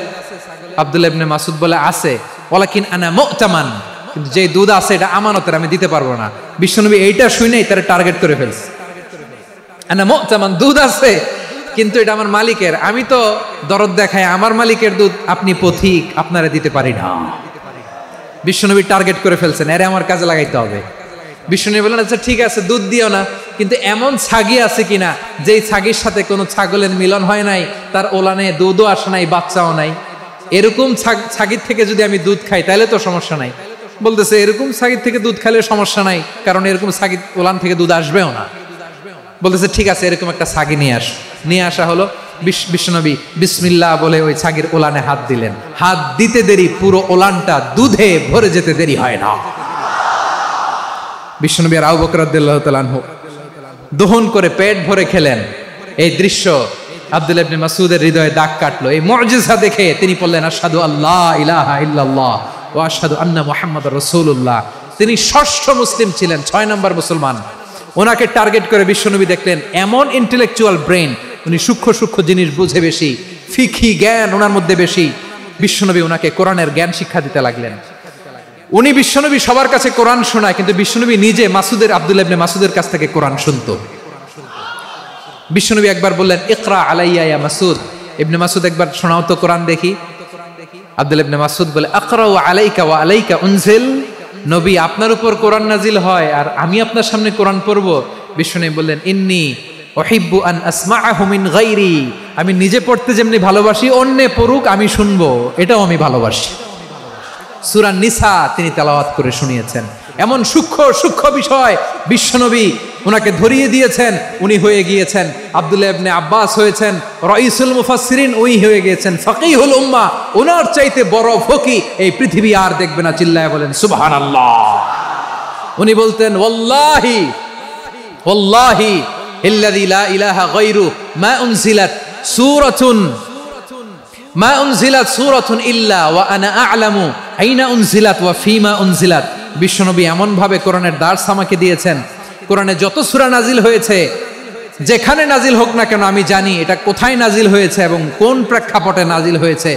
আব্দুল্লাহ ইবনে মাসউদ বলে আছে। ওয়ালাকিন আনা মু'তামান, কিন্তু যে দুধ আছে এটা আমানতের, আমি দিতে পারবো না। বিশ্বনবী এইটা শুনেই তারা টার্গেট করে ফেলছে। আনা মু'তামান, দুধ আছে কিন্তু এটা আমার মালিকের, আমি তো দরদ দেখাই, আমার মালিকের দুধ আপনি পথিক, আপনারা দিতে পারি না। বিশ্বনবী টার্গেট করে ফেলছেন, এরে আমার কাজে লাগাইতে হবে। বিশ্বনবী বললেন আচ্ছা ঠিক আছে, দুধ দিও না, কিন্তু এমন ছাগি আছে কিনা যেই ছাগির সাথে কোনো ছাগলের মিলন হয় নাই, তার ওলানে দুধও আসে নাই, বাচ্চাও নাই, এরকম ছাগির থেকে যদি আমি দুধ খাই তাহলে তো সমস্যা নাই। বলতেছে এরকম ছাগির থেকে দুধ খাইলে সমস্যা নাই, কারণ এরকম ছাগির ওলান থেকে দুধ আসবেও না। বলতেছে ঠিক আছে, এরকম একটা ছাগি নিয়ে আসা হলো। বিশ্বনবী বিসমিল্লাহ বলে ওই ছাগির ওলানে হাত দিলেন। হাত দিতে দেরি, পুরো ওলানটা দুধে ভরে যেতে দেরি হয় না। বিশ্বনবী আর আবু বকর রাদিয়াল্লাহু তাআলা আনহু দহন করে পেট ভরে খেলেন। এই দৃশ্য আব্দুল্লাহ ইবনে মাসউদের হৃদয়ে দাগ কাটলো। এই মুজিজা দেখে তিনি বললেন আশহাদু আল্লা ইলাহা ইল্লাল্লাহ ওয়া আশহাদু আন্না মুহাম্মাদুর রাসূলুল্লাহ। তিনি ষষ্ঠ মুসলিম ছিলেন, 6 নম্বর মুসলমান। ওনাকে টার্গেট করে বিশ্বনবী দেখলেন এমন ইন্টেলেকচুয়াল ব্রেন, উনি সূক্ষ্ম সূক্ষ্ম জিনিস বুঝে বেশি, ফিকহি জ্ঞান ওনার মধ্যে বেশি। বিশ্বনবী ওনাকে কোরআনের জ্ঞান শিক্ষা দিতে লাগলেন। উনি বিশ্বনবী সবার কাছে কোরআন শোনায়, কিন্তু বিশ্বনবী নিজে আব্দুল্লাহ ইবনে মাসুদের কাছ থেকে কোরআন শুনতো। বিশ্বনবী একবার বললেন, ইকরা আলাইয়া ইয়া মাসুদ, ইবনে মাসুদ একবার শোনাও তো কোরআন দেখি। আব্দুল্লাহ ইবনে মাসুদ বলে, আকরাউ আলাইকা ওয়া আলাইকা উনজিল, নবী আপনার উপর কোরআন নাজিল হয় আর আমি আপনার সামনে কোরআন পড়ব। বিশ্বনবী বললেন, ইন্নী উহিব্বু আন আসমাআহু মিন গায়রি, আমি নিজে পড়তে যেমনি ভালোবাসি অন্যে পড়ুক আমি শুনবো, এটাও আমি ভালোবাসি। সূরা নিসা তিনি তেলাওয়াত করে শুনিয়েছেন। এমন সূক্ষ্ম সূক্ষ্ম বিষয় বিশ্বনবী ওনাকে ধরিয়ে দিয়েছেন, উনি হয়ে গিয়েছেন আব্দুল্লাহ ইবনে আব্বাস হয়েছেন রাইসুল মুফাসসিরিন, উনি হয়ে গিয়েছেন ফাকিহুল উম্মাহ। ওনার চাইতে বড় ফকি এই পৃথিবী আর দেখবে না, চিল্লায় বলেন সুবহানাল্লাহ। উনি বলতেন, ওয়াল্লাহি ওয়াল্লাহি ইল্লাযী লা ইলাহা গায়রু মা উনজিলাত সূরাতুন ইল্লা ওয়া আনা আ'লামু আইনা উনজিলাত ওয়া ফীমা উনজিলাত। বিশ্বনবী এমন ভাবে কোরআনের দার্স আমাকে দিয়েছেন, কোরআনে যত সূরা নাজিল হয়েছে, যেখানে নাজিল হোক না কেন আমি জানি এটা কোথায় নাজিল হয়েছে এবং কোন প্রেক্ষাপটে নাজিল হয়েছে।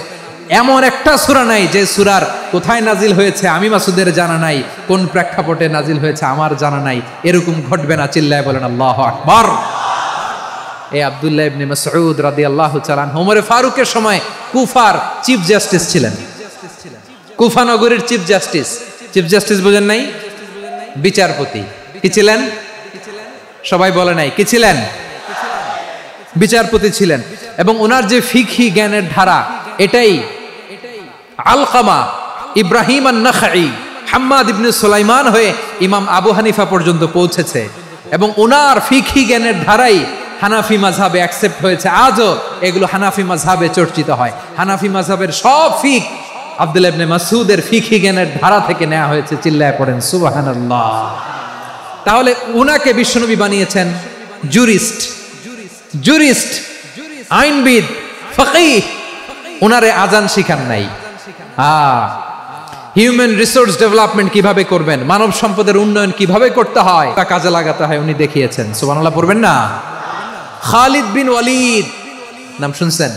এমন একটা সূরা নাই যে সূরার কোথায় নাজিল হয়েছে আমি মাসুদের জানা নাই, কোন প্রেক্ষাপটে নাজিল হয়েছে আমার জানা নাই। এরকম ঘটবে না, চিল্লায় বলেন আল্লাহু আকবার। এই আব্দুল্লাহ ইবনে মাসউদ রাদিয়াল্লাহু তাআলা আনহু ওমর ফারুকের সময় কুফার চিফ জাস্টিস ছিলেন। কুফা নগরীর চিফ জাস্টিস, চিফ জাস্টিস বোঝেন নাই? বিচারপতি। কি ছিলেন? সবাই বলে নাই কি ছিলেন? বিচারপতি ছিলেন। এবং ওনার যে ফিকহি জ্ঞানের ধারা, এটাই আলকামা, ইব্রাহিম আন-নাখাই, হাম্মাদ ইবনে সুলাইমান হয়ে ইমাম আবু হানিফা পর্যন্ত পৌঁছেছে। এবং ওনার ফিকহি জ্ঞানের ধারাই হানাফি মাযহাবে অ্যাকসেপ্ট হয়েছে। আজও এগুলো হানাফি মাযহাবে চর্চিত হয়। হানাফি মাযহাবের সব ফিক আব্দুল্লাহ ইবনে মাসউদের ফিকহি জ্ঞানের ধারা থেকে নেওয়া হয়েছে, চিল্লায় পড়েন সুবহানাল্লাহ। তাহলে উনাকে বিশ্বনবী বানিয়েছেন জুরিস্ট, আইনবিদ, ফাকিহ। উনারে আজান শিখান নাই। হিউম্যান রিসোর্স ডেভেলপমেন্ট কিভাবে করবেন, মানব সম্পদের উন্নয়ন কিভাবে করতে হয় তা কাজে লাগাতে হয় উনি দেখিয়েছেন। সুবহানাল্লাহ পড়বেন না? খালিদ বিন ওয়ালিদ নাম শুনছেন?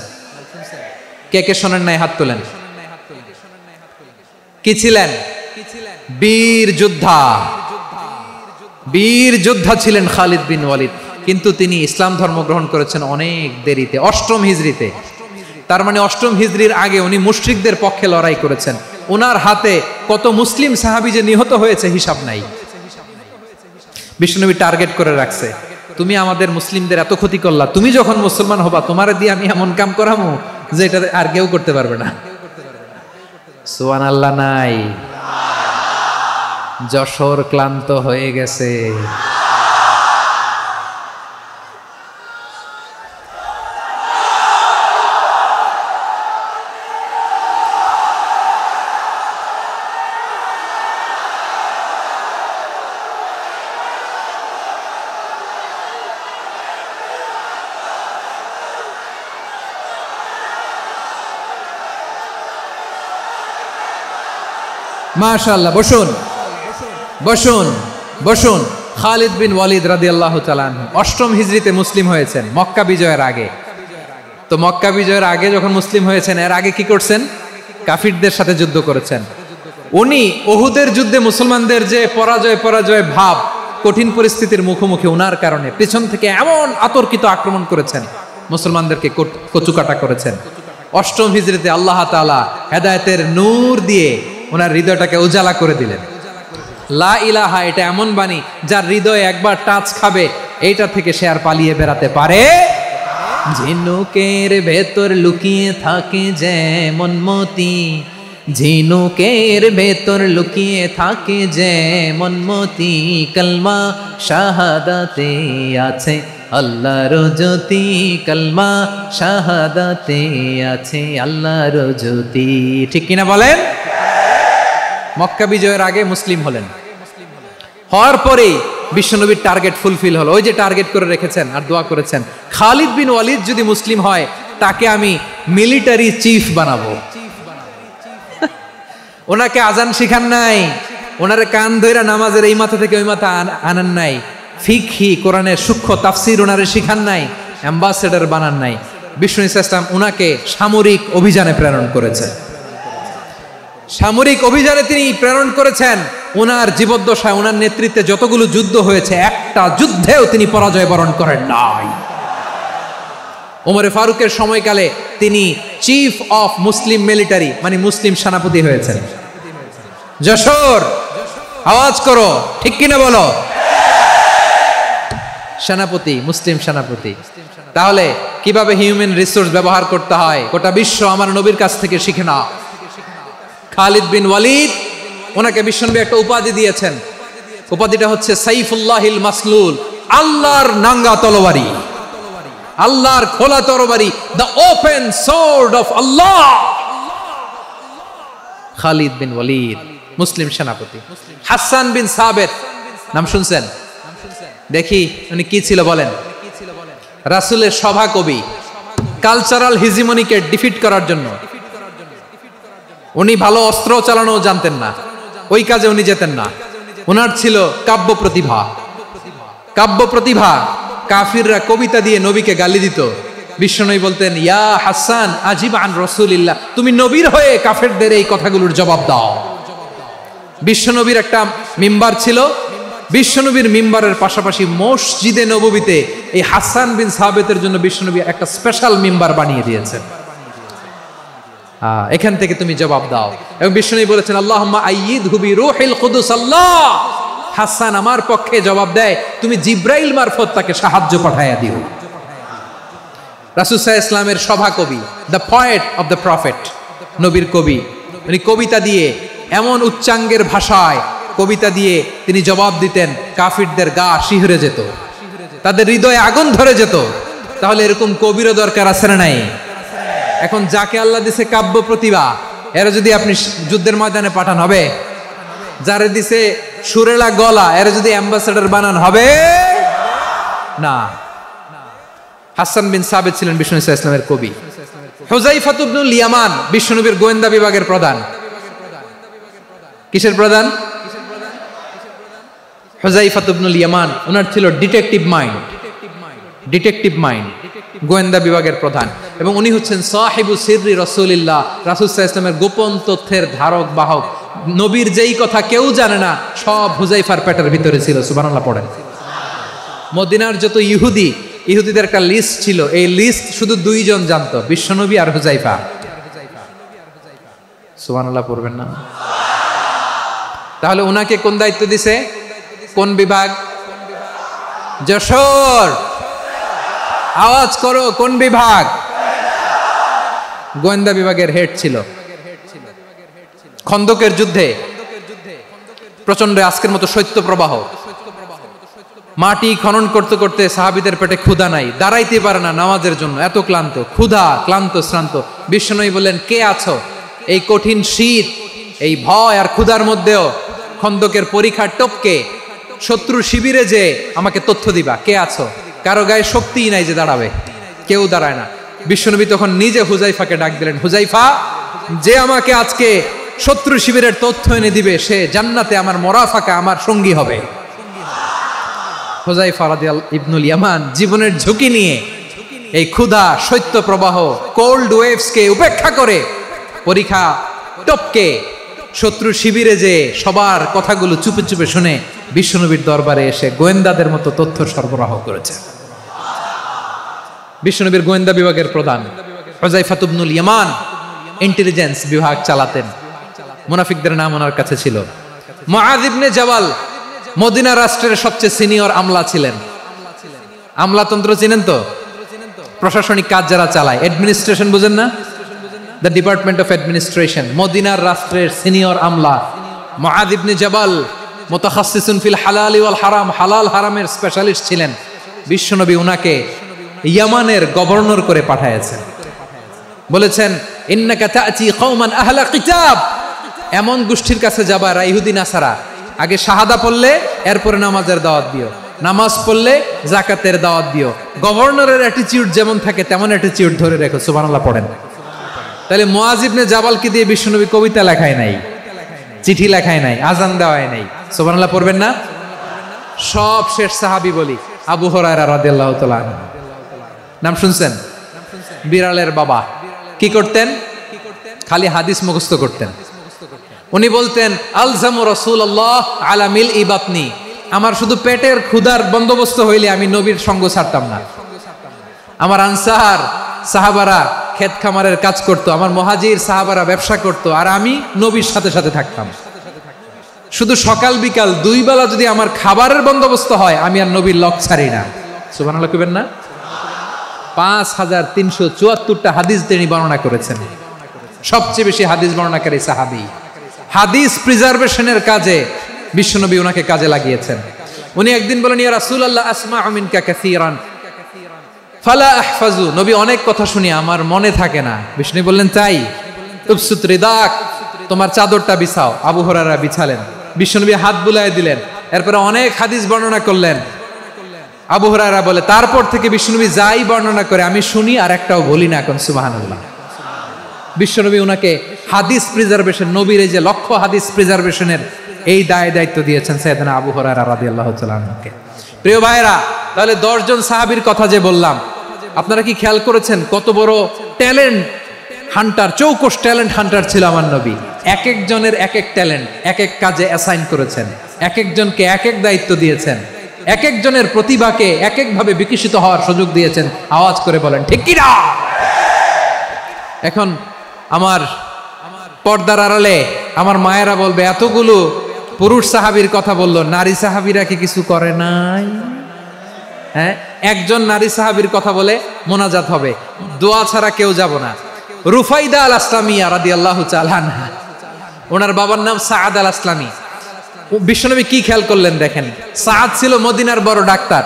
কে কে শোনেন নাই হাত তোলেন। কি ছিলেন? বীর যোদ্ধা ছিলেন খালিদ বিন ওয়ালিদ। কিন্তু তিনি ইসলাম ধর্ম গ্রহণ করেছেন অনেক দেরিতে, 8ম হিজরিতে। তার মানে 8ম হিজরির আগে উনি মুশরিকদের পক্ষে লড়াই করেছেন। ওনার হাতে কত মুসলিম সাহাবী যে নিহত হয়েছে হিসাব নাই। বিশ্বনবী টার্গেট করে রাখছে, তুমি আমাদের মুসলিমদের এত ক্ষতি করলা, তুমি যখন মুসলমান হবা তোমারে দিয়ে আমি এমন কাম করামু যে এটা আর কেউ করতে পারবে না। সুবহানাল্লাহ নাই? যশোর ক্লান্ত হয়ে গেছে। মাশাআল্লাহ, বসুন বসুন বসুন। খালিদ বিন ওয়ালিদ রাদিয়াল্লাহু তাআলা আনহু 8ম হিজরিতে মুসলিম হয়েছেন, মক্কা বিজয়ের আগে। তো মক্কা বিজয়ের আগে যখন মুসলিম হয়েছেন, এর আগে কি করছেন? কাফিরদের সাথে যুদ্ধ করেছেন। উনি উহুদের যুদ্ধে মুসলমানদের যে পরাজয় ভাব, কঠিন পরিস্থিতির মুখোমুখি ওনার কারণে পেছন থেকে এমন আতর্কিত আক্রমণ করেছেন, মুসলমানদেরকে কচুকাটা করেছেন। 8ম হিজরিতে আল্লাহ তাআলা হেদায়েতের নূর দিয়ে ওনার হৃদয়টাকে উজালা করে দিলেন। লা ইলাহা এটা এমন বাণী যার হৃদয়ে একবার টাচ খাবে, এইটা থেকে সে আর পালিয়ে বেড়াতে পারে। ঝিনুকের ভেতর লুকিয়ে থাকে যেমন মতি, ঝিনুকের ভেতর লুকিয়ে থাকে যেমন মতি, কলমা শাহাদাতে আছে আল্লাহর জ্যোতি, কলমা শাহাদাতে আছে আল্লাহর জ্যোতি। ঠিক কিনা বলেন? মক্কা বিজয়ের আগে মুসলিম হলেন, হওয়ার পরেই বিশ্বনবীর টার্গেট ফুলফিল হলো। ওই যে টার্গেট করে রেখেছেন আর দোয়া করেছেন, খালিদ বিন ওয়ালিদ যদি মুসলিম হয় তাকে আমি মিলিটারি চিফ বানাবো। ওনাকে আজান শিখান নাই, ওনারে কান ধইরা নামাজের এই মাথা থেকে ওই মাথা আনান নাই, ফিকহি কোরআনের সূক্ষ্ম তাফসীর ওনারে শিখান নাই, অ্যাম্বাসেডর বানান নাই। বিষ্ণু ইসলাম ওনাকে সামরিক অভিযানে প্রেরণ করেছে। সামরিক অভিযানে তিনি প্রেরণ করেছেন। ওনার জীবদ্দশায় ওনার নেতৃত্বে যতগুলো যুদ্ধ হয়েছে একটা যুদ্ধেও তিনি পরাজয় বরণ করেন নাই। ওমরে ফারুকের সময়কালে তিনি চিফ অফ মুসলিম মিলিটারি মানে মুসলিম সেনাপতি হয়েছেন। যশোর আওয়াজ করো, ঠিক কিনা বলো? সেনাপতি, মুসলিম সেনাপতি। তাহলে কিভাবে হিউম্যান রিসোর্স ব্যবহার করতে হয় গোটা বিশ্ব আমার নবীর কাছ থেকে শিখে না। খালিদ বিন ওয়ালিদ, ওনাকে বিশ্বনবী একটা উপাধি দিয়েছেন। উপাধিটা হচ্ছে সাইফুল্লাহিল মাসলুল, আল্লাহর নাঙ্গা তরবারি, আল্লাহর খোলা তরবারি, দ্য ওপেন সোর্ড অফ আল্লাহ। খালিদ বিন ওয়ালিদ মুসলিম সেনাপতি। হাসান বিন সাবেত নাম শুনছেন? দেখি উনি কি ছিল বলেন। রাসূলের সভা কবি, কালচারাল হিজিমনিকে ডিফিট করার জন্য উনি ভালো অস্ত্র চালানো জানতেন না, ওই কাজে উনি যেতেন না। ওনার ছিল কাব্য প্রতিভা। কাব্য প্রতিভা, কাফিররা কবিতা দিয়ে নবীকে গালি দিত। বিশ্বনবী বলতেন, ইয়া হাসান আজিব আন রাসূলিল্লাহ, তুমি নবীর হয়ে কাফেরদের এই কথাগুলোর জবাব দাও। বিশ্বনবীর একটা মিম্বার ছিল। বিশ্বনবীর মিম্বারের পাশাপাশি মসজিদে নববীতে এই হাসান বিন সাবেতের জন্য বিশ্বনবী একটা স্পেশাল মিম্বার বানিয়ে দিয়েছেন। এখান থেকে তুমি জবাব দাও। এবং বিশ্বনবী বলেছেন, আল্লাহুম্মা আইয়িদহু বিরূহিল কুদুস। আল্লাহ, হাসান আমার পক্ষে জবাব দেয়, তুমি জিব্রাইল মারফত তাকে সাহায্য পাঠায়া দিও। রাসূল সাল্লাল্লাহু আলাইহি ওয়াসাল্লামের সভা কবি, the poet of the prophet, নবীর কবি। উনি কবিতা দিয়ে এমন উচ্চাঙ্গের ভাষায় কবিতা দিয়ে তিনি জবাব দিতেন, কাফিরদের গা শিহরে যেত, তাদের হৃদয়ে আগুন ধরে যেত। তাহলে এরকম কবিরও দরকার আছে না নাই? এখন যাকে আল্লাহ দিছে কাব্য প্রতিভা, এরা যদি আপনি যুদ্ধের ময়দানে পাঠান হবে? যারে দিছে সুরেলা গলা, এরা যদি অ্যাম্বাসেডর বানান হবে না। হাসান বিন সাবেত ছিলেন বিশ্বনবী সাল্লাল্লাহু আলাইহি ওয়াসাল্লামের কবি। হুযায়ফা ইবনুল ইয়ামান বিশ্বনবীর গোয়েন্দা বিভাগের প্রধান। কিসের প্রধান? হুযায়ফা ইবনুল ইয়ামান, ওনার ছিল ডিটেকটিভ মাইন্ড। ডিটেকটিভ মাইন্ড, গোয়েন্দা বিভাগের প্রধান। এবং উনি হচ্ছেন সাহিবু সিররি রাসূলিল্লাহ, রাসূল সাল্লাল্লাহু আলাইহি ওয়াসাল্লামের গোপন তথ্যের ধারক বাহক। নবীর যেই কথা কেউ জানে না, সব হুযায়ফার পেটের ভিতরে ছিল। সুবহানাল্লাহ পড়েন। মদিনার যত ইহুদিদের একটা লিস্ট ছিল, এই লিস্ট শুধু দুইজন জানতো, বিশ্বনবী আর হুযায়ফা। সুবহানাল্লাহ পড়বেন না? তাহলে ওনাকে কোন দায়িত্ব দিছে? কোন বিভাগ? যশোর আওয়াজ করো, কোন বিভাগ? গোয়েন্দা বিভাগের হেড ছিল। খন্দকের যুদ্ধে প্রচন্ড আজকের মতো শৈত্য প্রবাহ, মাটি খনন করতে করতে সাহাবীদের পেটে ক্ষুধা নাই, দাঁড়াইতে পারে না নামাজের জন্য, এত ক্লান্ত, ক্ষুধা, ক্লান্ত, শ্রান্ত। বিশ্বনবী বললেন, কে আছো? এই কঠিন শীত, এই ভয় আর ক্ষুধার মধ্যেও খন্দকের পরীক্ষার টপকে শত্রু শিবিরে যে আমাকে তথ্য দিবা, কে আছো? কারো গায়ে শক্তিই নাই যে দাঁড়াবে, কেউ দাঁড়ায় না। বিশ্বনবী তখন নিজে হুযায়ফাকে ডাক দিলেন, হুযায়ফা, যে আমাকে আজকে শত্রু শিবিরের তথ্য এনে দিবে, সে জান্নাতে আমার মরাফাকা, আমার সঙ্গী হবে। হুযায়ফা রাদিয়াল্লাহু ইবনুল ইয়ামান জীবনের ঝুঁকি নিয়ে এই ক্ষুধা, শৈত্য প্রবাহ, কোল্ড ওয়েভসকে উপেক্ষা করে পরীক্ষা টপকে শত্রু শিবিরে যে সবার কথাগুলো চুপে চুপে শুনে বিশ্বনবীর দরবারে এসে গোয়েন্দাদের মতো তথ্য সরবরাহ করেছে। বিশ্বনবীর গোয়েন্দা বিভাগের প্রধান হুযায়ফা ইবনুল ইয়ামান ইন্টেলিজেন্স বিভাগ চালাতেন। মুনাফিকদের নাম ওনার কাছে ছিল। মুআয ইবনে জাবাল মদিনা রাষ্ট্রের সবচেয়ে সিনিয়র আমলা ছিলেন। আমলাতন্ত্র চিনেন তো? প্রশাসনিক কাজ যারা চালায়, অ্যাডমিনিস্ট্রেশন বুঝেন না? The department of administration. মদিনার রাষ্ট্রের সিনিয়র আমলা মুআয ইবনে জাবাল মুতাখাসসিসুন ফিল হালালি ওয়াল হারাম, হালাল হারামের স্পেশালিস্ট ছিলেন। বিশ্বনবী উনাকে ইয়ামানের গভর্নর করে পাঠায়েছেন। বলেছেন, ইন্নাকা তা'তি কওমান আহলা কিতাব, এমন গোষ্ঠীর কাছে যাবা যারা ইহুদি নাসারা। আগে শাহাদা পড়লে এরপরে নামাজের দাওয়াত দিও, নামাজ পড়লে যাকাতের দাওয়াত দিও। গভর্নরের অ্যাটিটিউড যেমন থাকে তেমন অ্যাটিটিউড ধরে রেখো। সুবহানাল্লাহ পড়েন। তাহলে মুআয ইবনে জাবালকে দিয়ে বিশ্বনবী কবিতা লেখায় নাই, চিঠি লেখায় নাই, আজান দেওয়ায় নাই। সুবহানাল্লাহ পড়বেন না? সব শেষ সাহাবী বলি আবু হুরায়রা রাদিয়াল্লাহু তাআলা আনহু, নাম শুনছেন? বিড়ালের বাবা। কি করতেন? খালি হাদিস মুখস্থ করতেন। উনি বলতেন আলজামু রাসূলুল্লাহ আলা মিল ইবাতনি, আমার শুধু পেটের ক্ষুধার বন্দোবস্ত হইলে আমি নবীর সঙ্গ ছাড়তাম না। আমার আনসার সাহাবারা ক্ষেত খামারের কাজ করত, আমার মুহাজির সাহাবারা ব্যবসা করত, আর আমি নবীর সাথে সাথে থাকতাম। শুধু সকাল বিকাল দুই বেলা যদি আমার খাবারের বন্দোবস্ত হয়, আমি আর নবীর লক ছাড়ি না। সুবহানাল্লাহ কইবেন না? 5374টা হাদিস তিনি বর্ণনা করেছেন। সবচেয়ে বেশি হাদিস বর্ণনাকারী সাহাবী। হাদিস প্রিজার্ভেশনের কাজে বিশ্বনবী ওনাকে কাজে লাগিয়েছেন। উনি একদিন বলেন, ইয়া রাসূলুল্লাহ আসমাউ মিনকা কাসীরান ফালা আহফাজু, নবী অনেক কথা শুনি আমার মনে থাকে না। বিষ্ণু বললেন, তাই? তুবসুত রিদাক, তোমার চাদরটা বিছাও। আবু হুরায়রা বিছালেন, বিশ্বনবী হাত বুলায় দিলেন, এরপরে অনেক হাদিস বর্ণনা করলেন। আবু হুরায়রা বলে, তারপর থেকে বিশ্বনবী যাই বর্ণনা করে আমি শুনি আর একটাও বলি না। এখন সুবহানাল্লাহ। বিশ্বনবী ওনাকে হাদিস প্রিজার্ভেশন, নবীর এই যে লক্ষ্য হাদিস প্রিজার্ভেশনের এই দায়িত্ব দিয়েছেন সাইয়েদনা আবু হুরায়রা রাদিয়াল্লাহু তাআলা আনহুকে। প্রিয় ভাইরা, তাহলে 10 জন সাহাবীর কথা যে বললাম, আপনারা কি খেয়াল করেছেন কত বড় ট্যালেন্ট হান্টার, চৌকস ট্যালেন্ট হান্টার ছিল আমার নবী। এক একজনের এক এক ট্যালেন্ট, এক এক কাজে অ্যাসাইন করেছেন, এক একজনকে এক এক দায়িত্ব দিয়েছেন, এক একজনের প্রতিভাকে এক একভাবে বিকশিত হওয়ার সুযোগ দিয়েছেন। আওয়াজ করে বলেন ঠিক কি না? এখন আমার পর্দার আড়ালে আমার মায়েরা বলবে, এতগুলো পুরুষ সাহাবীর কথা বললো, নারী সাহাবীরা কি কিছু করে নাই? হ্যাঁ, একজন নারী সাহাবীর কথা বলে মোনাজাত হবে, দোয়া ছাড়া কেউ যাব না। রুফাইদা আল আসলামিয়া রাদিয়াল্লাহু তাআলা আনহা, ওনার বাবার নাম সাআদ আল আসলামি। বিশ্বনবী কি খেয়াল করলেন দেখেন, সাআদ ছিল মদিনার বড় ডাক্তার।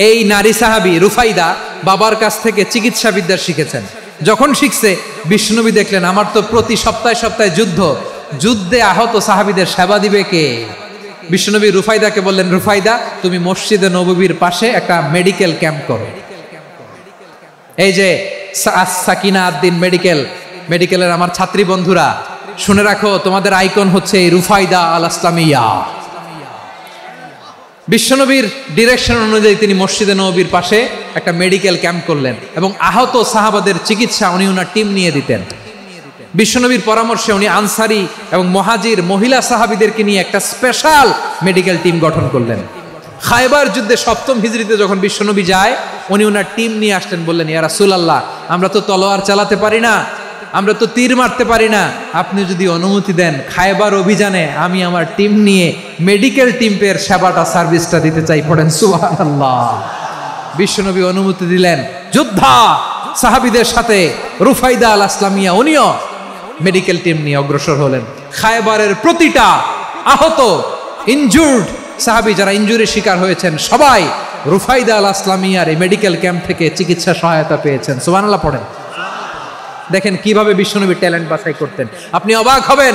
এই নারী সাহাবী রুফাইদা বাবার কাছ থেকে চিকিৎসা বিদ্যা শিখেছেন। যখন শিখছে, বিশ্বনবী দেখলেন আমার তো প্রতি সপ্তাহে সপ্তাহে যুদ্ধে আহত সাহাবীদের সেবা দিবে কে? বিশ্বনবী রুফাইদাকে বললেন, রুফাইদা তুমি মসজিদে নববীর পাশে একটা মেডিকেল ক্যাম্প করো। এই যে সাকিনা আদ্দিন মেডিকেলের আমার ছাত্রী বন্ধুরা, শুনে রাখো, তোমাদের আইকন হচ্ছে এই রুফাইদা আল আসলামিয়া। বিশ্বনবীর ডিরেকশন অনুযায়ী তিনি মসজিদে নববীর পাশে একটা মেডিকেল ক্যাম্প করলেন এবং আহত সাহাবাদের চিকিৎসা উনি ওনার টিম নিয়ে দিতেন। বিশ্বনবীর পরামর্শে উনি আনসারি এবং মুহাজির মহিলা সাহাবীদেরকে নিয়ে একটা স্পেশাল মেডিকেল টিম গঠন করলেন। খায়বার যুদ্ধে 7ম হিজরিতে যখন বিশ্বনবী যায়, উনি ওনার টিম নিয়ে আসলেন, বললেন, ইয়া রাসূলুল্লাহ আমরা তো তলোয়ার চালাতে পারি না, আমরা তো তীর মারতে পারি না, আপনি যদি অনুমতি দেন খায়বার অভিযানে আমি আমার টিম নিয়ে মেডিকেল টিমের সেবাটা সার্ভিসটা দিতে চাই। পড়েন সুবহানাল্লাহ। বিশ্বনবী অনুমতি দিলেন, যোদ্ধা সাহাবীদের সাথে রুফাইদা আল আসলামিয়া উনিও মেডিকেল টিম নিয়ে অগ্রসর হলেন। খায়বারের প্রতিটা আহত ইনজুর্ড সাহাবী যারা ইনজুরির শিকার হয়েছেন, সবাই রুফাইদা আল আসলামিয়ার এই মেডিকেল ক্যাম্প থেকে চিকিৎসা সহায়তা পেয়েছেন। সুবহানাল্লাহ পড়েন। দেখেন কিভাবে বিশ্বনবী ট্যালেন্ট বাছাই করতেন। আপনি অবাক হবেন,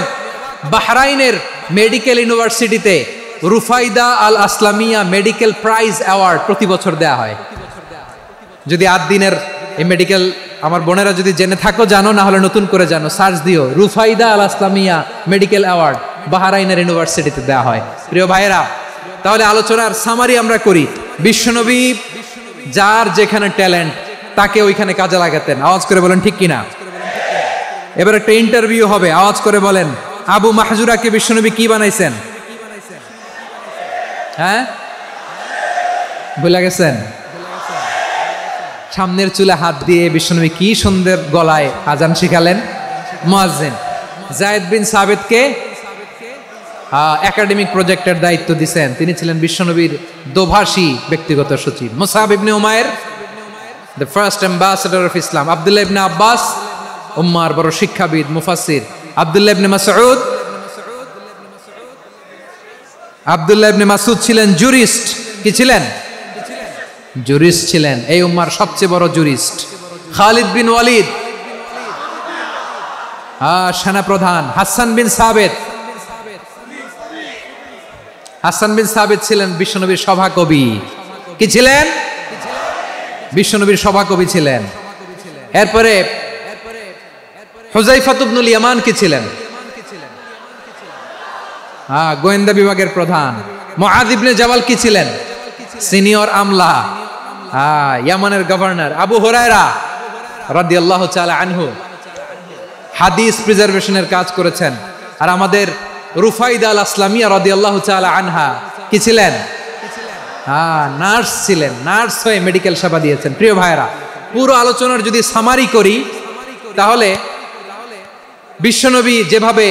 বাহরাইনের মেডিকেল ইউনিভার্সিটিতে রুফাইদা আল আসলামিয়া মেডিকেল প্রাইজ অ্যাওয়ার্ড প্রতি বছর দেয়া হয়। যদি 8 দিনের এই মেডিকেল, আমার বোনেরা যদি জেনে থাকো জানো, না হলে নতুন করে জানো, সার্চ দিও, রুফাইদা আল আসলামিয়া মেডিকেল অ্যাওয়ার্ড বাহরাইনের ইউনিভার্সিটিতে দেয়া হয়। প্রিয় ভাইয়েরা, তাহলে আলোচনার সামারি আমরা করি। বিশ্বনবী যার যেখানে ট্যালেন্ট তাকে ওইখানে কাজে লাগাতেন। আওয়াজ করে বলেন ঠিক কিনা? এবার একটা ইন্টারভিউ হবে, আওয়াজ করে বলেন, আবু মাহজুরাকে বিশ্বনবী কি বানাইছেন? হ্যাঁ, ভুলে গেছেন? সামনের চুলে হাত দিয়ে বিশ্বনবী কি সুন্দর গলায় আজান শিখালেন। মুয়াজ্জিন যায়েদ বিন সাবিতকে একাডেমিক প্রজেক্টের দায়িত্ব দিয়েছেন, তিনি ছিলেন বিশ্বনবীর দোভাষী ব্যক্তিগত সচিব। Musab ibn Umair, the first ambassador of Islam. Abdullah ibn Abbas, উম্মার বড় শিক্ষাবিদ মুফাসসির। আব্দুল্লাহ ইবনে মাসউদ, আব্দুল্লাহ ইবনে মাসউদ ছিলেন জুরিস্ট। কি ছিলেন? জুরিস্ট ছিলেন, এই উম্মার সবচেয়ে বড় জুরিস্ট। খালিদ বিন ওয়ালিদ, সেনাপ্রধান। হাসান বিন সাবিত, হাসান বিন সাবিত ছিলেন বিশ্বনবীর সভাকবি। কি ছিলেন? বিশ্বনবীর সভাকবি ছিলেন। এরপরে হুযায়ফা ইবনুল ইয়ামান কি ছিলেন? গোয়েন্দা বিভাগের প্রধান। মুআয ইবনে জাবাল কি ছিলেন? সিনিয়র আমলা, ইয়ামানের গভর্নর। আবু হুরায়রা রাদিয়াল্লাহু তাআলা আনহু হাদিস প্রিজার্ভেশনের কাজ করেছেন। আর আমাদের রুফাইদা আল আসলামিয়া রাদিয়াল্লাহু তাআলা আনহা কি ছিলেন? নার্স ছিলেন। নার্স হয়ে মেডিকেল সেবা দিয়েছেন। প্রিয় ভাইরা, পুরো আলোচনার যদি সামারি করি তাহলে বিশ্বনবী যেভাবে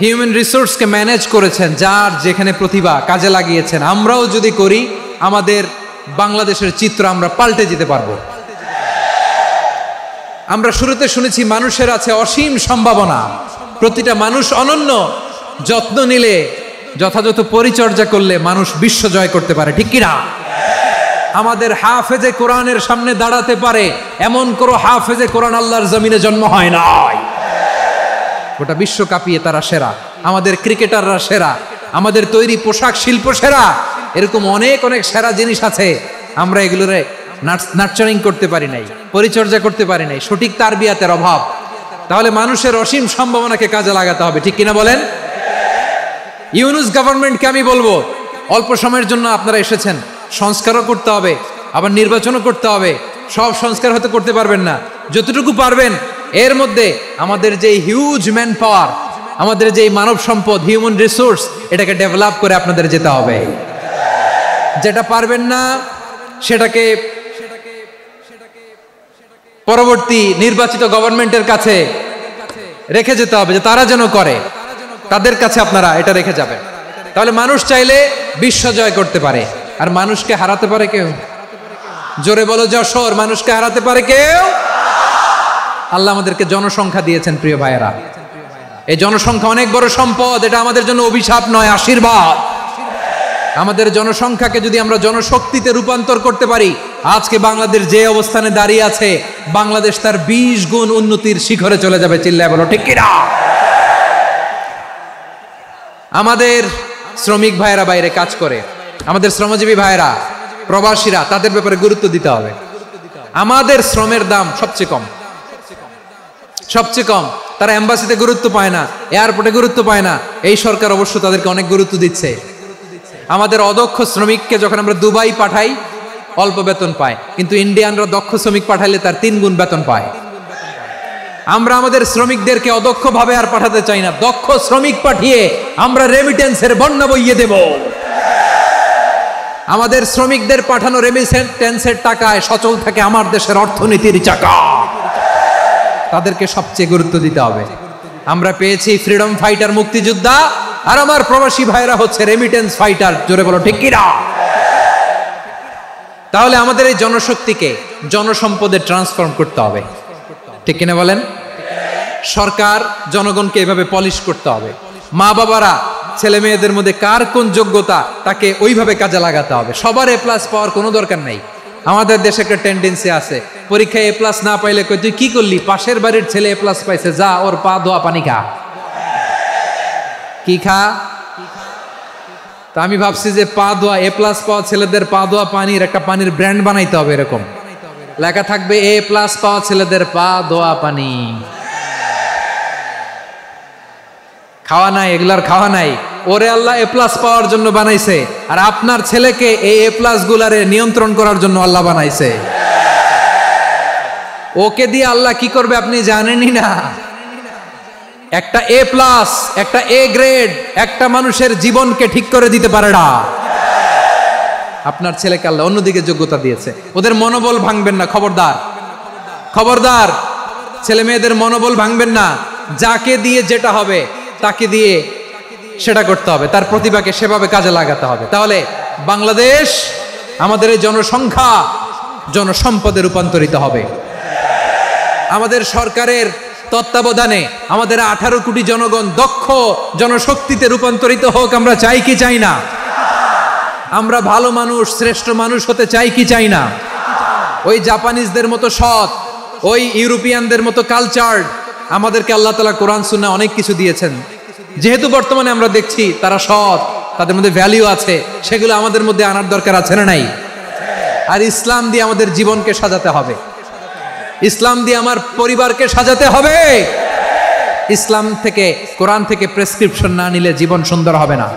হিউম্যান রিসোর্সকে ম্যানেজ করেছেন, যার যেখানে প্রতিভা কাজে লাগিয়েছেন, আমরাও যদি করি আমাদের বাংলাদেশের চিত্র আমরা পাল্টে যেতে পারবো। আমরা শুরুতে শুনেছি মানুষের আছে অসীম সম্ভাবনা, প্রতিটা মানুষ অনন্য, যত্ন নিলে, যথাযথ পরিচর্যা করলে মানুষ বিশ্ব জয় করতে পারে, ঠিক কিনা? আমাদের হাফেজে কোরআনের সামনে দাঁড়াতে পারে এমন কোন হাফেজে কোরআন আল্লাহর জমিনে জন্ম হয় নাই। গোটা বিশ্ব কাঁপিয়ে তারা সেরা, আমাদের ক্রিকেটাররা সেরা, আমাদের তৈরি পোশাক শিল্প সেরা, এরকম অনেক অনেক সেরা জিনিস আছে। আমরা এগুলোরে নার্চারিং করতে পারি নাই, পরিচর্যা করতে পারি নাই, সঠিক তারবিয়াতের অভাব। তাহলে মানুষের অসীম সম্ভাবনাকে কাজে লাগাতে হবে, ঠিক কিনা বলেন? ইউনুস গভর্নমেন্টকে আমি বলবো, অল্প সময়ের জন্য আপনারা এসেছেন, সংস্কারও করতে হবে, আবার নির্বাচনও করতে হবে। সব সংস্কার হয়তো করতে পারবেন না, যতটুকু পারবেন এর মধ্যে আমাদের যে হিউজ ম্যান পাওয়ার, আমাদের যে মানব সম্পদ, হিউম্যান রিসোর্স, এটাকে ডেভেলপ করে আপনাদের যেতে হবে। যেটা পারবেন না সেটাকে পরবর্তী নির্বাচিত গভর্নমেন্টের কাছে রেখে যেতে হবে, যে তারা যেন করে, তাদের কাছে আপনারা এটা রেখে যাবেন। তাহলে মানুষ চাইলে বিশ্ব জয় করতে পারে। আর মানুষকে হারাতে পারে কেউ? জোরে বলো যশোর, মানুষকে হারাতে পারে কেউ? আল্লাহ আমাদেরকে জনসংখ্যা দিয়েছেন প্রিয় ভাইয়েরা। এই জনসংখ্যা অনেক বড় সম্পদ, এটা আমাদের জন্য অভিশাপ নয়, আশীর্বাদ। আমাদের জনসংখ্যাকে যদি আমরা জনশক্তিতে রূপান্তর করতে পারি, আজকে বাংলাদেশ যে অবস্থানে দাঁড়িয়ে আছে, বাংলাদেশ তার 20 গুণ উন্নতির শিখরে চলে যাবে। চিল্লায় বলো ঠিক কিনা? আমাদের শ্রমিক ভাইয়েরা বাইরে কাজ করে, আমাদের শ্রমজীবী ভাইয়েরা, প্রবাসীরা, তাদের ব্যাপারে গুরুত্ব দিতে হবে। আমাদের শ্রমের দাম সবচেয়ে কম, সবচেয়ে কম। তারা এম্বাসিতে গুরুত্ব পায় না, এয়ারপোর্টে গুরুত্ব পায় না। এই সরকার অবশ্য তাদেরকে অনেক গুরুত্ব দিচ্ছে। আমাদের অদক্ষ শ্রমিককে যখন আমরা দুবাই পাঠাই, অল্প বেতন পায়, কিন্তু ইন্ডিয়ানরা দক্ষ শ্রমিক পাঠাইলে তার 3 গুণ বেতন পায়। আমরা আমাদের শ্রমিকদেরকে অদক্ষ ভাবে আর পাঠাতে চাই না, দক্ষ শ্রমিক পাঠিয়ে আমরা রেমিটেন্সের বন্যা বইয়ে দেব। আমাদের শ্রমিকদের পাঠানো রেমিটেন্সের টাকায় সচল থাকে আমার দেশের অর্থনীতির চাকা। তাদেরকে সবচেয়ে গুরুত্ব দিতে হবে। আমরা পেয়েছি ফ্রিডম ফাইটার, মুক্তিযোদ্ধা, আর আমার প্রবাসী ভাইরা হচ্ছে রেমিটেন্স ফাইটার। জোরে বলো ঠিক কিনা? তাহলে আমাদের এই জনশক্তিকে জনসম্পদে ট্রান্সফর্ম করতে হবে, ঠিক কিনা বলেন? সরকার জনগণকে এভাবে পলিশ করতে হবে। মা বাবারা ছেলে মেয়েদের মধ্যে কার কোন যোগ্যতা, তাকে ওইভাবে কাজে লাগাতে হবে। সবার A+ পাওয়ার কোনো দরকার নাই। আমাদের দেশে একটা টেন্ডেন্সি আছে, পরীক্ষায় A+ না পাইলে কই তুই কি করলি, পাশের বাড়ির ছেলে A+ পাইছে, যা ওর পা ধোয়া পানি খা। কি খা? তা আমি ভাবছি যে পা ধোয়া, A+ পাওয়া ছেলেদের পা ধোয়া পানির একটা পানির ব্র্যান্ড বানাইতে হবে। এরকম লেখা থাকবে, A+ পাওয়া ছেলেদের পা ধোয়া পানি। খাওয়া নাই, এগুলার খাওয়া নাই। ওরে আল্লাহ A+ পাওয়ার জন্য বানাইছে, আর আপনার ছেলেকে এই A+ গুলারে নিয়ন্ত্রণ করার জন্য আল্লাহ বানাইছে। ওকে দিয়ে আল্লাহ কি করবে আপনি জানেনই না। একটা A+, একটা A গ্রেড একটা মানুষের জীবনকে ঠিক করে দিতে পারে না। আপনার ছেলেকে আল্লাহ অন্যদিকে যোগ্যতা দিয়েছে। ওদের মনোবল ভাঙবেন না, খবরদার, খবরদার। ছেলে মেয়েদের মনোবল ভাঙবেন না। যাকে দিয়ে যেটা হবে তাকে দিয়ে সেটা করতে হবে, তার প্রতিভাকে সেভাবে কাজে লাগাতে হবে। তাহলে বাংলাদেশ, আমাদের এই জনসংখ্যা জনসম্পদে রূপান্তরিত হবে। আমাদের সরকারের তত্ত্বাবধানে আমাদের 18 কোটি জনগণ দক্ষ জনশক্তিতে রূপান্তরিত হোক। আমরা চাই কি চাই না? আমরা ভালো মানুষ, শ্রেষ্ঠ মানুষ হতে চাই কি চাই না? ওই জাপানিজদের মতো সৎ, ওই ইউরোপিয়ানদের মতো কালচার্ড। আমাদেরকে আল্লাহ তাআলা কোরআন সুন্নাহ অনেক কিছু দিয়েছেন। যেহেতু বর্তমানে আমরা দেখছি তারা সৎ, তাদের মধ্যে ভ্যালিউ আছে, সেগুলো আমাদের মধ্যে আনার দরকার আছে না নাই? আর ইসলাম দিয়ে আমাদের জীবনকে সাজাতে হবে, ইসলাম দিয়ে আমার পরিবারকে সাজাতে হবে। ইসলাম থেকে, কোরআন থেকে প্রেসক্রিপশন না নিলে জীবন সুন্দর হবে না।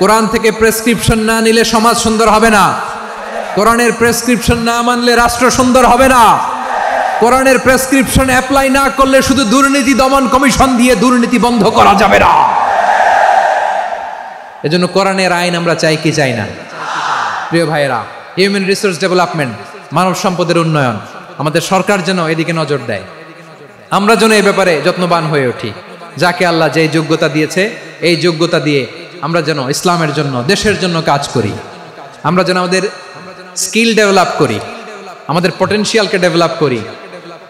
কোরআন থেকে প্রেসক্রিপশন না নিলে সমাজ সুন্দর হবে না। কোরআনের প্রেসক্রিপশন না মানলে রাষ্ট্র সুন্দর হবে না। কোরআনের প্রেসক্রিপশন অ্যাপ্লাই না করলে শুধু দুর্নীতি দমন কমিশন দিয়ে দুর্নীতি বন্ধ করা যাবে না। এজন্য কোরআনের আইন আমরা চাই কি চাই না? প্রিয় ভাইয়েরা, হিউম্যান রিসোর্স ডেভেলপমেন্ট, মানব সম্পদের উন্নয়ন, আমাদের সরকার যেন এদিকে নজর দেয়। আমরা যেন এই ব্যাপারে যত্নবান হয়ে উঠি। যাকে আল্লাহ যে যোগ্যতা দিয়েছে, এই যোগ্যতা দিয়ে আমরা যেন ইসলামের জন্য, দেশের জন্য কাজ করি। আমরা যেন আমাদের স্কিল ডেভেলপ করি, আমাদের পটেনশিয়ালকে ডেভেলপ করি।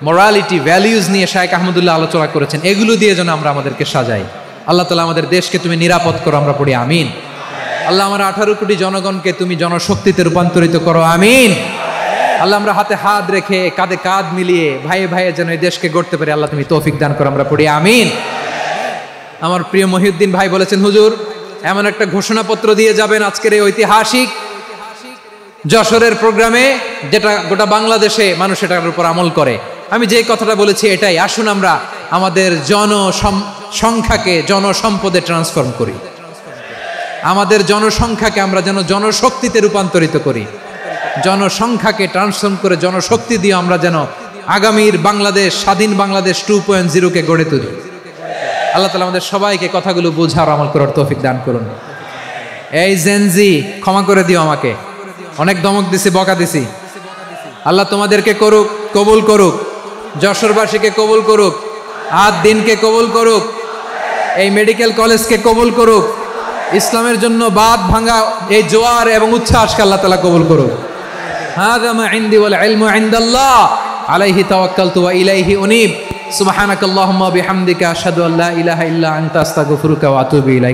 মোরালিটি, ভ্যালিউজ নিয়ে শায়েখ আহমদুল্লাহ আলোচনা করেছেন, এগুলো দিয়ে যেন আমরা আমাদেরকে সাজাই। আল্লাহ তাআলা আমাদের দেশকে তুমি নিরাপদ করো, আমরা পড়ি আমিন। আল্লাহ আমার 18 কোটি জনগণকে তুমি জনশক্তিতে রূপান্তরিত করো, আমিন। আল্লাহ আমরা হাতে হাত রেখে কাঁধে কাঁধ মিলিয়ে ভাইয়ে ভাইয়ে যেন এই দেশকে গড়তে পারি, আল্লাহ তুমি তৌফিক দান করো, আমরা পড়ি আমিন। আমার প্রিয় মহিউদ্দিন ভাই বলেছেন, হুজুর এমন একটা ঘোষণাপত্র দিয়ে যাবেন আজকের এই ঐতিহাসিক যশোরের প্রোগ্রামে, যেটা গোটা বাংলাদেশে মানুষ এটার উপর আমল করে। আমি যে কথাটা বলেছি এটাই, আসুন আমরা আমাদের জনসংখ্যাকে জনসম্পদে ট্রান্সফর্ম করি। আমাদের জনসংখ্যাকে আমরা যেন জনশক্তিতে রূপান্তরিত করি। জনসংখ্যাকে ট্রান্সফর্ম করে জনশক্তি দিয়ে আমরা যেন আগামীর বাংলাদেশ, স্বাধীন বাংলাদেশ 2.0 কে গড়ে তুলি। আল্লাহ তাআলা আমাদের সবাইকে কথাগুলো বোঝার, আমল করার তৌফিক দান করুন। এই জেনজি, ক্ষমা করে দিও আমাকে, অনেক ধমক দিছি, বকা দিছি। আল্লাহ তোমাদেরকে করুক, কবুল করুক, যশোরবাসীকে কবুল করুক, আদ দিনকে কবুল করুক, এই মেডিকেল কলেজকে কবুল করুক, ইসলামের জন্য বাদ ভাঙা এই জোয়ার এবং উচ্ছ্বাসকে আল্লাহ তাআলা কবুল করুক। হাযা মা ইনদি ওয়াল ইলমু ইনদাল্লাহ আলাইহি তাওয়াক্কালতু ওয়া ইলাইহি উনীব। সুবহানাকাল্লাহুম্মা ওয়া বিহামদিকা আশহাদু আল্লা ইলাহা ইল্লা আনতা আস্তাগফিরুকা ওয়া আতুবু ইলাইক।